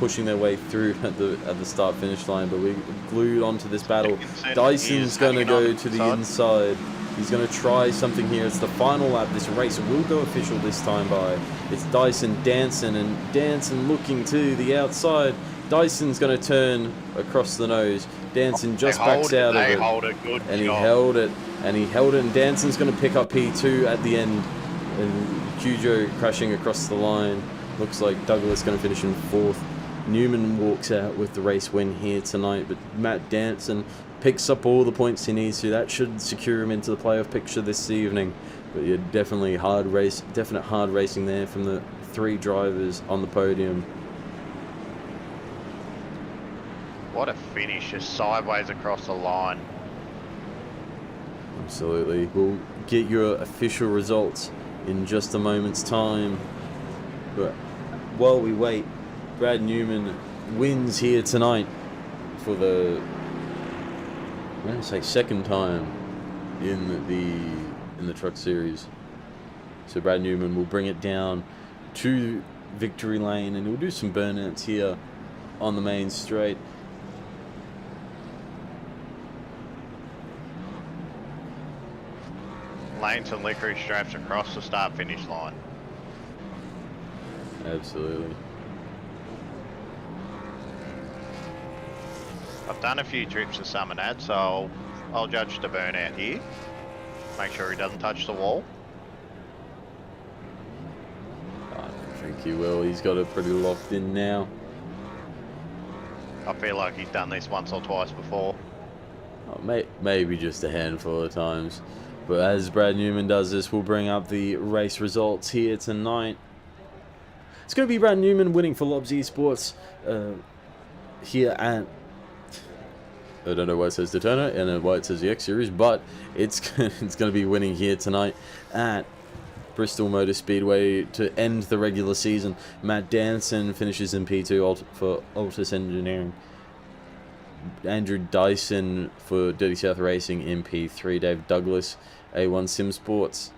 pushing their way through at the start-finish line, but we're glued onto this battle. Dyson's going to go to the inside. He's going to try something here. It's the final lap. This race will go official this time by. It's Dyson, Danson, and Danson looking to the outside. Dyson's going to turn across the nose. Danson just backs out of it. And he held it. And he held it. And Danson's going to pick up P2 at the end. And Cujo crashing across the line. Looks like Douglas going to finish in 4th. Newman walks out with the race win here tonight, but Matt Danson picks up all the points he needs to. That should secure him into the playoff picture this evening. But yeah, definitely definite hard racing there from the 3 drivers on the podium. What a finish, just sideways across the line. Absolutely. We'll get your official results in just a moment's time. But while we wait, Brad Newman wins here tonight for the, I'm going to say, 2nd time in the Truck Series. So Brad Newman will bring it down to victory lane, and he'll do some burnouts here on the main straight. Lanes and licorice straps across the start-finish line. Absolutely. I've done a few trips to Summonad, so I'll judge the burnout here. Make sure he doesn't touch the wall. I don't think he will. He's got it pretty locked in now. I feel like he's done this once or twice before. Maybe just a handful of times. But as Brad Newman does this, we'll bring up the race results here tonight. It's going to be Brad Newman winning for Lobs Esports here at... I don't know why it says Daytona and why it says the eSeries, but it's going to be winning here tonight at Bristol Motor Speedway to end the regular season. Matt Danson finishes in P2 for Altus Engineering. Andrew Dyson for Dirty South Racing in P3. Dave Douglas, A1 Sim Sports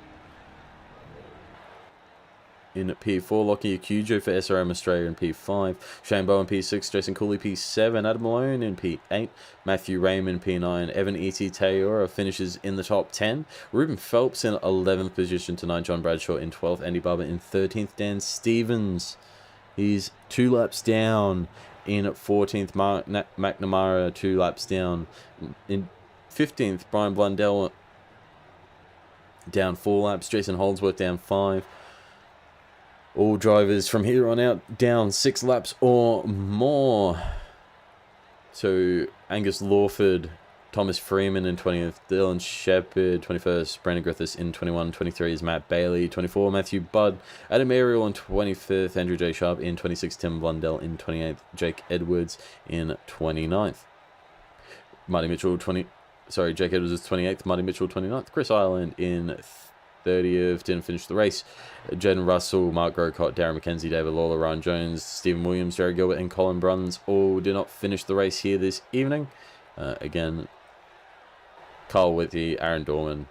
in P4. Lockie Akujo for SRM Australia in P5. Shane Bowen P6. Jason Cooley P7. Adam Malone in P8. Matthew Raymond P9. Evan E.T. Tayora finishes in the top 10. Ruben Phelps in 11th position tonight. John Bradshaw in 12th. Andy Barber in 13th. Dan Stevens, he's 2 laps down in 14th. McNamara 2 laps down. In 15th, Brian Blundell down 4 laps. Jason Holdsworth down 5. All drivers from here on out down 6 laps or more. So Angus Lawford, Thomas Freeman in 20th, Dylan Shepherd 21st, Brandon Griffiths in 21, 23 is Matt Bailey, 24 Matthew Budd, Adam Ariel in 25th, Andrew J. Sharp in 26th, Tim Blundell in 28th, Jake Edwards in 29th. Jake Edwards is 28th, Marty Mitchell 29th, Chris Ireland in 30th, didn't finish the race. Jaden Russell, Mark Grocott, Darren McKenzie, David Lawler, Ryan Jones, Stephen Williams, Jared Gilbert, and Colin Bruns all did not finish the race here this evening. Again, Carl Whitty, Aaron Dorman,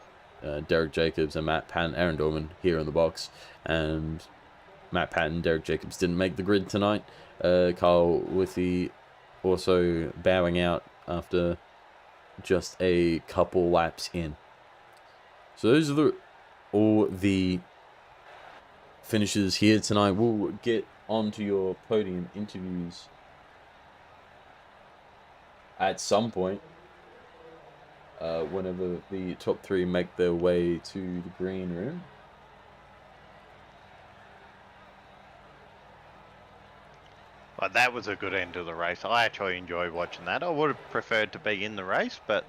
Derek Jacobs, and Matt Patton. Aaron Dorman here in the box, and Matt Patton, Derek Jacobs didn't make the grid tonight. Carl Whitty also bowing out after just a couple laps in. So those are all the finishes here tonight. We'll get onto your podium interviews at some point, whenever the top 3 make their way to the green room. But that was a good end to the race. I actually enjoyed watching that. I would have preferred to be in the race, but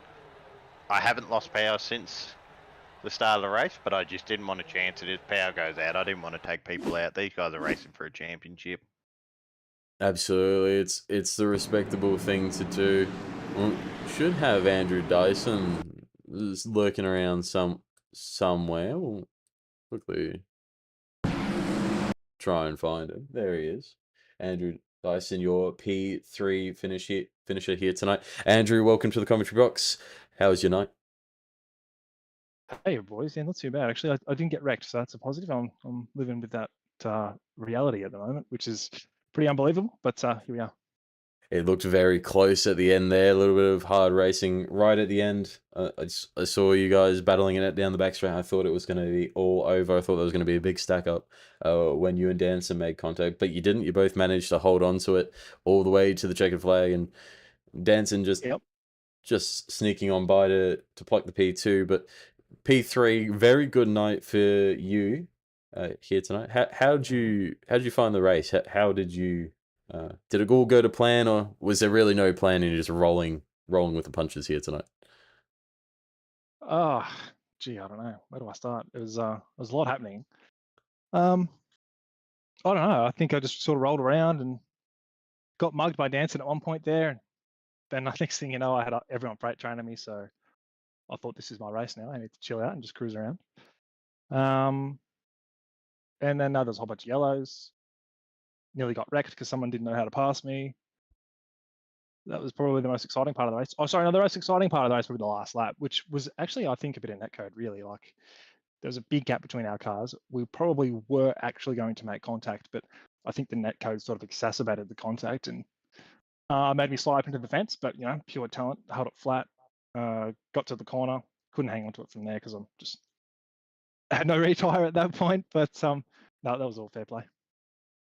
I haven't lost power since the start of the race, but I just didn't want to chance it. If power goes out, I didn't want to take people out. These guys are racing for a championship. Absolutely, it's the respectable thing to do. Well, should have Andrew Dyson lurking around somewhere. We'll quickly try and find him. There he is. Andrew Dyson, your P3 finisher here tonight. Andrew, welcome to the commentary box. How was your night? Hey boys, yeah, not too bad actually. I didn't get wrecked, so that's a positive. I'm living with that reality at the moment, which is pretty unbelievable. But here we are. It looked very close at the end there. A little bit of hard racing right at the end. I saw you guys battling it down the backstraight. I thought it was going to be all over. I thought there was going to be a big stack up when you and Danson made contact, but you didn't. You both managed to hold on to it all the way to the checkered flag, and Danson just sneaking on by to pluck the P2. But P3, very good night for you here tonight. How did you find the race? How did you? Did it all go to plan, or was there really no plan and you're just rolling with the punches here tonight? Oh, gee, I don't know. Where do I start? It was a lot happening. I don't know. I think I just sort of rolled around and got mugged by Danson at one point there. And then the next thing you know, I had everyone freight training me. So I thought, this is my race now. I need to chill out and just cruise around. And then there's a whole bunch of yellows. Nearly got wrecked because someone didn't know how to pass me. That was probably the most exciting part of the race. Oh, sorry, no, the most exciting part of the race was the last lap, which was actually, I think, a bit in netcode, really. Like, there's a big gap between our cars. We probably were actually going to make contact, but I think the netcode sort of exacerbated the contact and made me slide up into the fence, but, pure talent, held it flat, got to the corner, couldn't hang on to it from there because I had no retire at that point, but no, that was all fair play.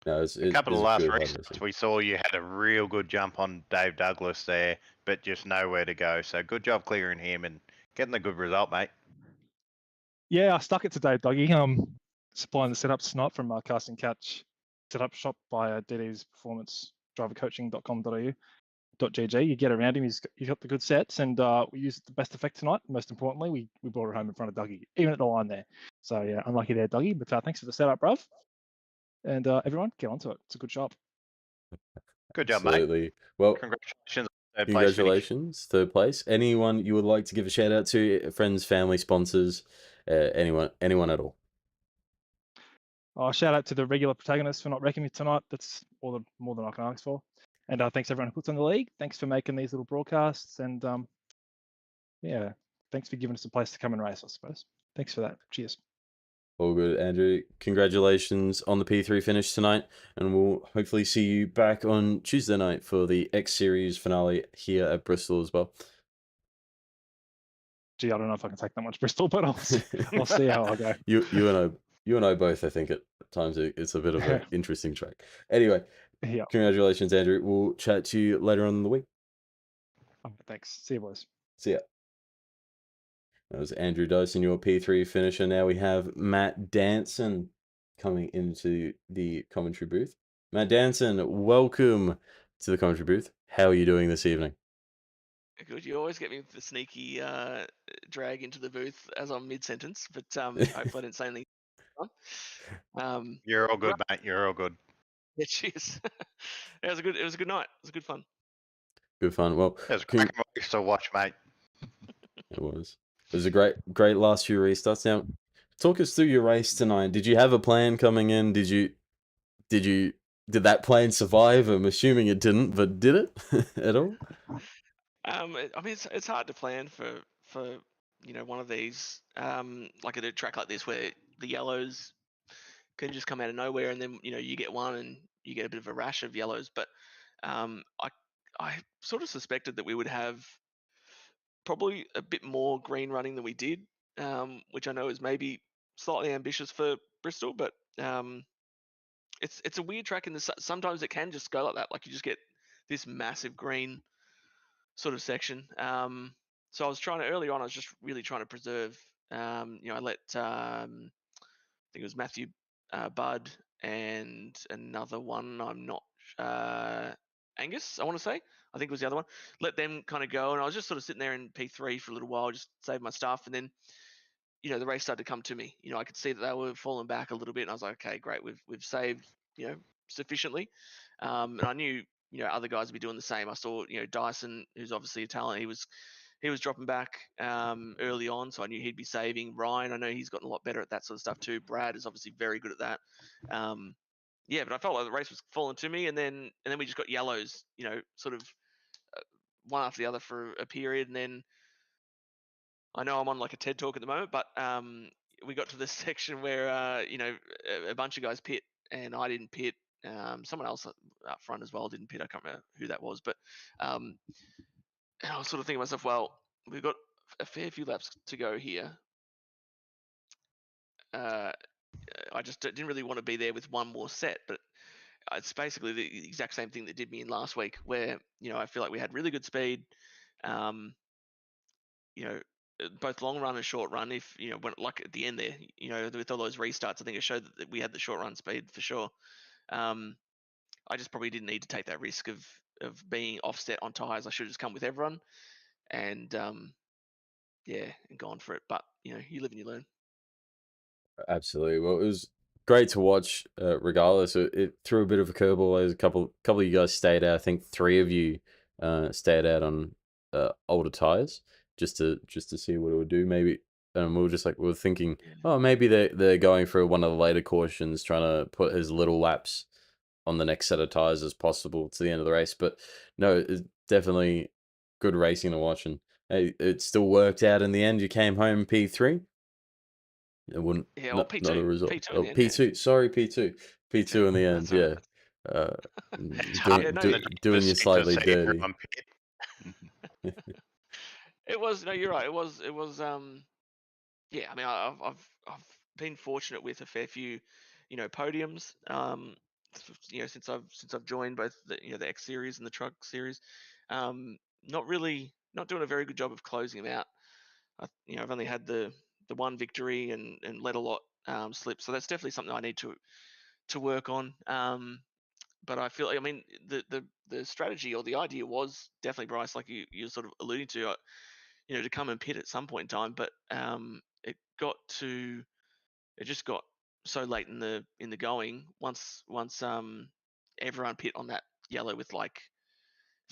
No, a couple of last races we saw you had a real good jump on Dave Douglas there, but just nowhere to go. So good job clearing him and getting the good result, mate. Yeah, I stuck it to Dave Dougie. Supplying the setup snot from Casting Catch setup shop by DD's Performance Drivercoaching.com.au. .gg. You get around him. He's got the good sets, and we used the best effect tonight. Most importantly, we brought it home in front of Dougie, even at the line there. So yeah, unlucky there, Dougie. But thanks for the setup, bruv. And everyone, get onto it. It's a good shop. Good job, mate. Absolutely. Well, Congratulations on third place finish. congratulations, third place. Anyone you would like to give a shout out to? Friends, family, sponsors, anyone at all? Shout out to the regular protagonists for not wrecking me tonight. That's more than I can ask for. And thanks everyone who puts on the league. Thanks for making these little broadcasts. And yeah, thanks for giving us a place to come and race, I suppose. Thanks for that. Cheers. All good, Andrew. Congratulations on the P3 finish tonight, and we'll hopefully see you back on Tuesday night for the eSeries finale here at Bristol as well. Gee, I don't know if I can take that much Bristol, but I'll see how I go. You and I both, I think at times it's a bit of an interesting track. Anyway, Yeah. congratulations, Andrew. We'll chat to you later on in the week. Thanks. See you, boys. See ya. That was Andrew Dyson, your P3 finisher. Now we have Matt Danson coming into the commentary booth. Matt Danson, welcome to the commentary booth. How are you doing this evening? Good. You always get me with the sneaky drag into the booth as I'm mid-sentence, but hopefully I didn't say anything. You're all good, mate. You're all good. Yeah, cheers. It was a good night. It was good fun. Good fun. Well, It was a great race to watch, mate. It was a great last few restarts. Now, talk us through your race tonight. Did you have a plan coming in? Did that plan survive? I'm assuming it didn't, but did it at all? I mean, it's hard to plan for one of these like at a track like this where the yellows can just come out of nowhere, and then you get one and you get a bit of a rash of yellows. But I sort of suspected that we would have probably a bit more green running than we did, which I know is maybe slightly ambitious for Bristol, but it's a weird track in the sometimes it can just go like that. Like you just get this massive green sort of section. So I was trying to early on. I was just really trying to preserve. I let I think it was Matthew Budd and another one. I'm not Angus. I want to say. I think it was the other one. Let them kind of go, and I was just sort of sitting there in P3 for a little while, just save my stuff, and then the race started to come to me. I could see that they were falling back a little bit, and I was like, okay, great, we've saved sufficiently, and I knew other guys would be doing the same. I saw Dyson, who's obviously a talent. He was dropping back early on, so I knew he'd be saving. Ryan, I know he's gotten a lot better at that sort of stuff too. Brad is obviously very good at that. Yeah, but I felt like the race was falling to me, and then we just got yellows, sort of one after the other for a period, and then I know I'm on like a TED talk at the moment, but we got to this section where a bunch of guys pit and I didn't pit. Someone else up front as well didn't pit. I can't remember who that was, but and I was sort of thinking to myself, well, we've got a fair few laps to go here. I just didn't really want to be there with one more set, but it's basically the exact same thing that did me in last week, where I feel like we had really good speed. Both long run and short run. If when like at the end there, with all those restarts, I think it showed that we had the short run speed for sure. I just probably didn't need to take that risk of being offset on tires. I should have just come with everyone, and and gone for it. But you live and you learn. Absolutely. Well, it was great to watch. Regardless, it threw a bit of a curveball. There's a couple of you guys stayed out. I think 3 of you stayed out on older tires just to see what it would do. Maybe we were thinking, oh, maybe they're going for one of the later cautions, trying to put as little laps on the next set of tires as possible to the end of the race. But no, it's definitely good racing to watch, and hey, it still worked out in the end. You came home P3. It wouldn't. Yeah, well, Not a P2. result. P2 in Oh, the end, P2. Sorry, P2. P2 in the end. That's all Yeah. right. It's Doing hard no, doing you slightly dirty. on pit. It was, no, you're right. It was yeah. I mean, I've been fortunate with a fair few, podiums. Since I've joined both the X series and the truck series. Not doing a very good job of closing them out. I've only had the one victory and let a lot slip. So that's definitely something I need to work on. but I feel like, I mean, the strategy or the idea was definitely, Bryce, like you're sort of alluding to, to come and pit at some point in time. But it just got so late in the going. Once everyone pit on that yellow with like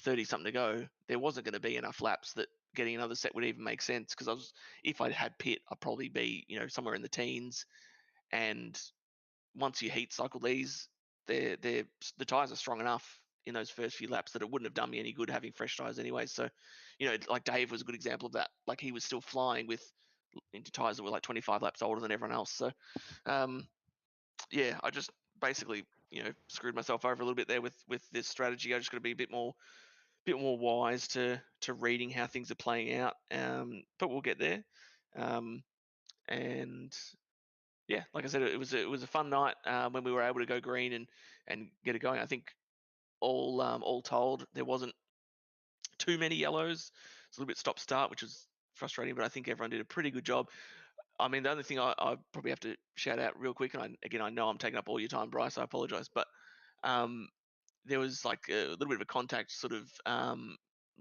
30 something to go, there wasn't going to be enough laps that getting another set would even make sense. Because if I'd had pit, I'd probably be somewhere in the teens. And once you heat cycle these, the tires are strong enough in those first few laps that it wouldn't have done me any good having fresh tires anyway. So, like Dave was a good example of that. Like he was still flying into tires that were like 25 laps older than everyone else. So, yeah, I just basically screwed myself over a little bit there with this strategy. I just got to be a bit more wise to reading how things are playing out. But we'll get there. And yeah, like I said, it was a fun night when we were able to go green and get it going. I think all told, there wasn't too many yellows. It's a little bit stop start, which was frustrating, but I think everyone did a pretty good job. I mean, the only thing I probably have to shout out real quick, and I know I'm taking up all your time, Bryce. I apologise, but there was like a little bit of a contact sort of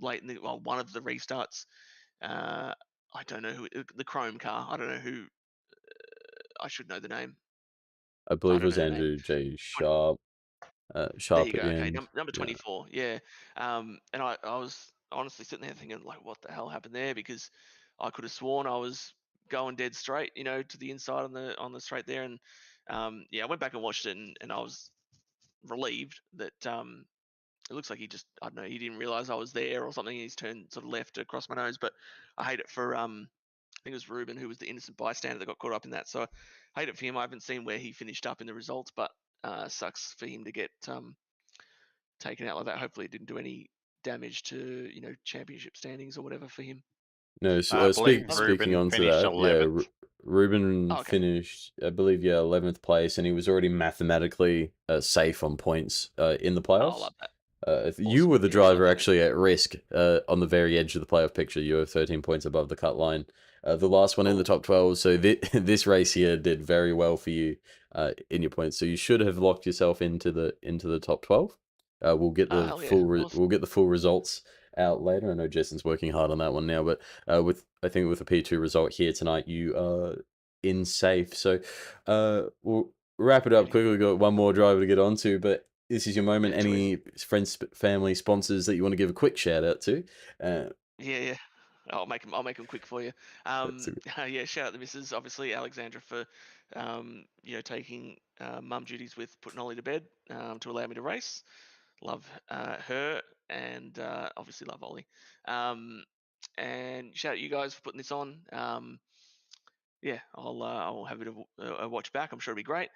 late in one of the restarts. I don't know who the Chrome car. I don't know who. I should know the name. I I believe it don't was know the name. Andrew J. Sharp. There Sharp you at go. the Okay, end. number Yeah. 24. Yeah. And I was honestly sitting there thinking, like, what the hell happened there? Because I could have sworn I was going dead straight, to the inside on the straight there. And yeah, I went back and watched it, and I was relieved that it looks like he just, I don't know, he didn't realize I was there or something. He's turned sort of left across my nose. But I hate it for I think it was Ruben who was the innocent bystander that got caught up in that. So I hate it for him. I haven't seen where he finished up in the results, but sucks for him to get taken out like that. Hopefully, it didn't do any damage to championship standings or whatever for him. No, I believe speaking Ruben on to finished that, yeah, 11th. Ruben Oh, okay. finished, I believe, 11th place, and he was already mathematically safe on points in the Oh, I playoffs. love that. You Awesome. were the Yeah, I love driver that. actually at risk on the very edge of the playoff picture. You were 13 points above the cut line. The last one in the Oh, top 12. So this race here did very well for you in your points. So you should have locked yourself into the top 12. We'll get the hell yeah. Awesome. we'll get the full results out later. I know Jason's working hard on that one now, but I think with the P2 result here tonight, you are in safe. So we'll wrap it up Really quickly. We've got one more driver to get onto, but this is your moment. Yeah, too easy. Any friends, family, sponsors that you want to give a quick shout out to? Yeah. I'll make them quick for you. That's Yeah, shout out the missus, obviously Alexandra for taking mum duties with putting Ollie to bed to allow me to race. Love her, and obviously love Ollie. And shout out you guys for putting this on. Yeah, I'll have a bit of a watch back. I'm sure it'll be great.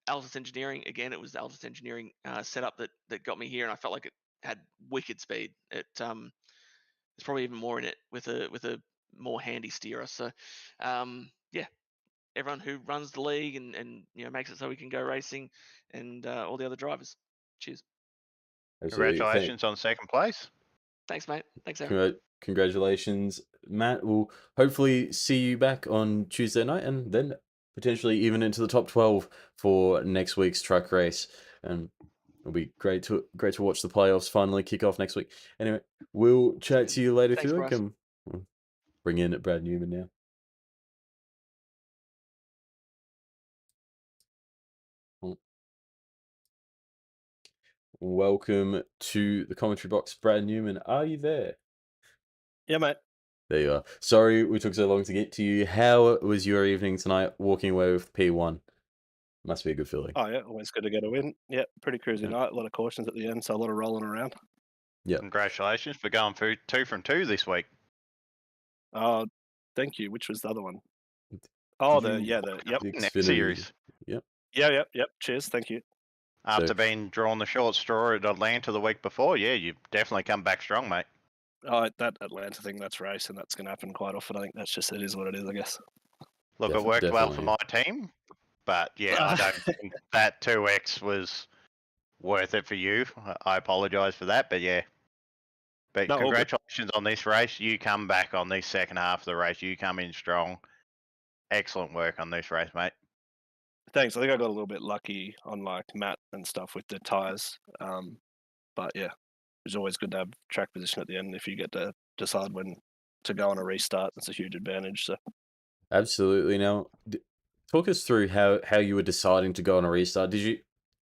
Altus Engineering, again, it was the Altus Engineering setup that got me here, and I felt like it had wicked speed. There's probably even more in it with a more handy steerer. So yeah, everyone who runs the league and makes it so we can go racing, and all the other drivers. Cheers. absolutely. Congratulations on second place. Thanks, mate. Thanks, Aaron. Congratulations, Matt. We'll hopefully see you back on Tuesday night, and then potentially even into the top 12 for next week's truck race. And it'll be great to watch the playoffs finally kick off next week. Anyway, we'll chat to you later, Thanks, Felix. Bryce. We'll bring in Brad Newman now. Welcome to the commentary box, Brad Newman. Are you there? Yeah, mate. There you are. Sorry we took so long to get to you. How was your evening tonight walking away with P1? Must be a good feeling. Oh, yeah, always good to get a win. Yeah, pretty cruisy night. A lot of cautions at the end, so a lot of rolling around. Yeah. Congratulations for going through 2 from 2 this week. Oh, thank you. Which was the other one? Oh, the Next series. Yep. Yep. Cheers, thank you. After being drawn the short straw at Atlanta the week before, yeah, you've definitely come back strong, mate. Oh, that Atlanta thing, that's race, and that's going to happen quite often. I think that's just, it is what it is, I guess. Look, it worked well for my team, but yeah, I don't think that 2X was worth it for you. I apologise for that, but yeah. But No, congratulations on this race. You come back on this second half of the race. You come in strong. Excellent work on this race, mate. Thanks. I think I got a little bit lucky on like Matt and stuff with the tires. But yeah, it's always good to have track position at the end if you get to decide when to go on a restart. That's a huge advantage. So Absolutely. Now, talk us through how you were deciding to go on a restart. Did you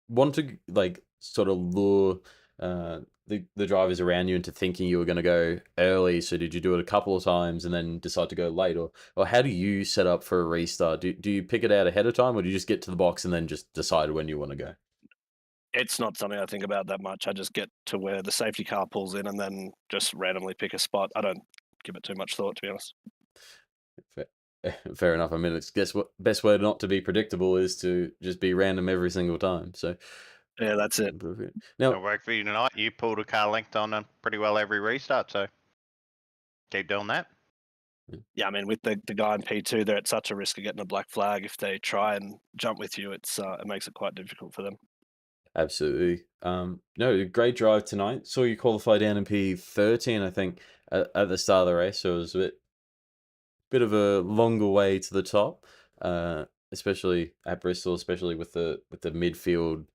want to like sort of lure the drivers around you into thinking you were going to go early? So did you do it a couple of times and then decide to go late, or how do you set up for a restart? Do you pick it out ahead of time, or do you just get to the box and then just decide when you want to go? it's not something I think about that much. I just get to where the safety car pulls in and then just randomly pick a spot. I don't give it too much thought, to be honest. Fair, fair enough. I mean, it's guess what best way not to be predictable is to just be random every single time. So Yeah, that's it. perfect. It'll Now, work for you tonight. You pulled a car length on pretty well every restart, so keep doing that. Yeah, I mean, with the guy in P2, they're at such a risk of getting a black flag. If they try and jump with you, it makes it quite difficult for them. absolutely. No, great drive tonight. Saw you qualify down in P13, I think, at the start of the race. So it was a bit of a longer way to the top, especially at Bristol, especially with the midfield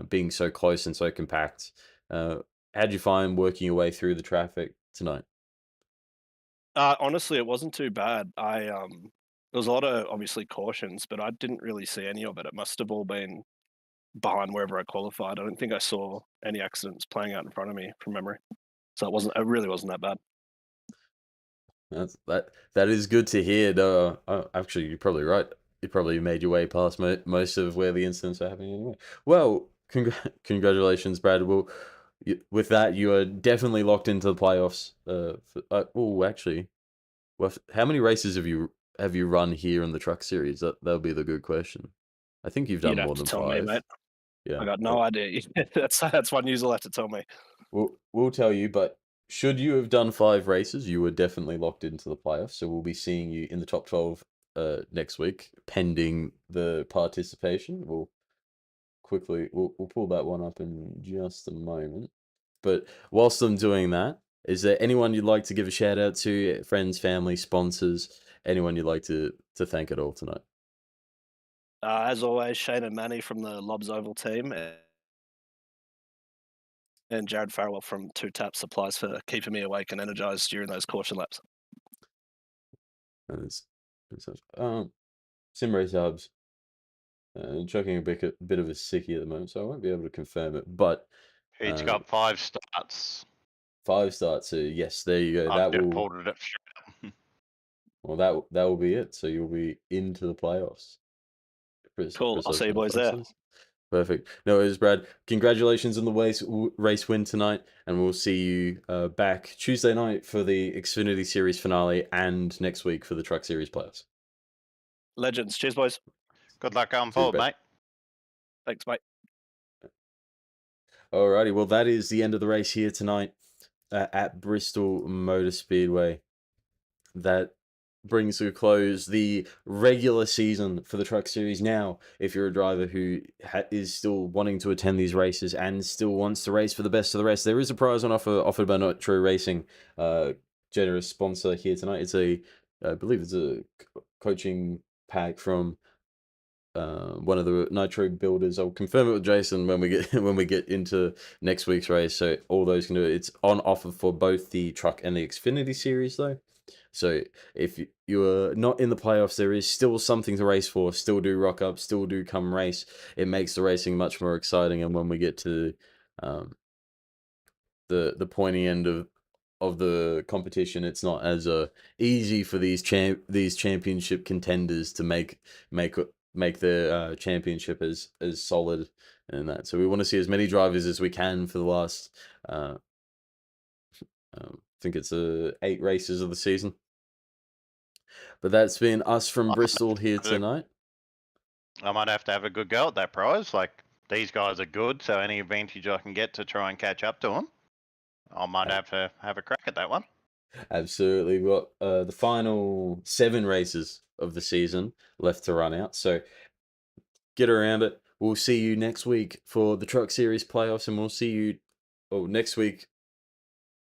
being so close and so compact. How'd you find working your way through the traffic tonight? Honestly, it wasn't too bad. There was a lot of obviously cautions, but I didn't really see any of it. It must have all been behind wherever I qualified. I don't think I saw any accidents playing out in front of me from memory. So it really wasn't that bad. That is good to hear. No, actually, you're probably right. You probably made your way past most of where the incidents are happening anyway. Well, congratulations, Brad. Well, with that, you are definitely locked into the playoffs. Oh, actually, well, how many races have you run here in the Truck Series? That'll be the good question. I think you've done You'd have more to than tell me, 5. mate. Yeah. I got no idea. That's one you'll have to tell me. We'll tell you, but should you have done 5 races, you were definitely locked into the playoffs. So we'll be seeing you in the top 12 next week, pending the participation. We'll pull that one up in just a moment. But whilst I'm doing that, is there anyone you'd like to give a shout out to? Friends, family, sponsors, anyone you'd like to thank at all tonight? As always, Shane and Manny from the Lobs Oval team, and Jared Farrell from Two Tap Supplies for keeping me awake and energized during those caution laps. Sim Race Hubs. Chucking a bit of a sickie at the moment, so I won't be able to confirm it. But He's uh, got 5 starts. 5 starts. So yes, there you go. I've just pulled it up straight up. Well, that will be it. So you'll be into the playoffs. Cool. I'll see you boys there. Perfect. No worries, Brad. Congratulations on the race win tonight, and we'll see you back Tuesday night for the Xfinity Series finale and next week for the Truck Series playoffs. Legends. Cheers, boys. Good luck going Cheers, forward, Brad. mate. Thanks, mate. Alrighty, well, that is the end of the race here tonight at Bristol Motor Speedway. That brings to a close the regular season for the Truck Series. Now, if you're a driver who is still wanting to attend these races and still wants to race for the best of the rest, there is a prize on offer offered by Nitro Racing, generous sponsor here tonight. I believe it's a coaching pack from one of the Nitro builders. I'll confirm it with Jason when we get into next week's race. So all those can do it. It's on offer for both the Truck and the Xfinity Series, though. So if you're not in the playoffs, there is still something to race for. Still do rock up. Still do come race. It makes the racing much more exciting. And when we get to the pointy end of the competition, it's not as easy for these championship contenders to make their championship as solid and that. So we want to see as many drivers as we can for the last I think it's 8 races of the season. But that's been us from Bristol here tonight. I might have to have a good go at that prize. Like, these guys are good, so any advantage I can get to try and catch up to them, I might have to have a crack at that one. Absolutely. We've got the final 7 races of the season left to run out. So get around it. We'll see you next week for the Truck Series playoffs, and we'll see you next week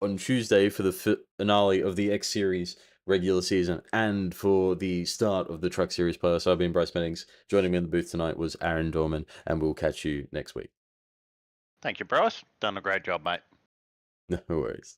on Tuesday for the finale of the X Series regular season and for the start of the Truck Series playoffs. I've been Bryce Meddings. Joining me in the booth tonight was Aaron Dorman, and we'll catch you next week. Thank you, Bryce. Done a great job, mate. No worries.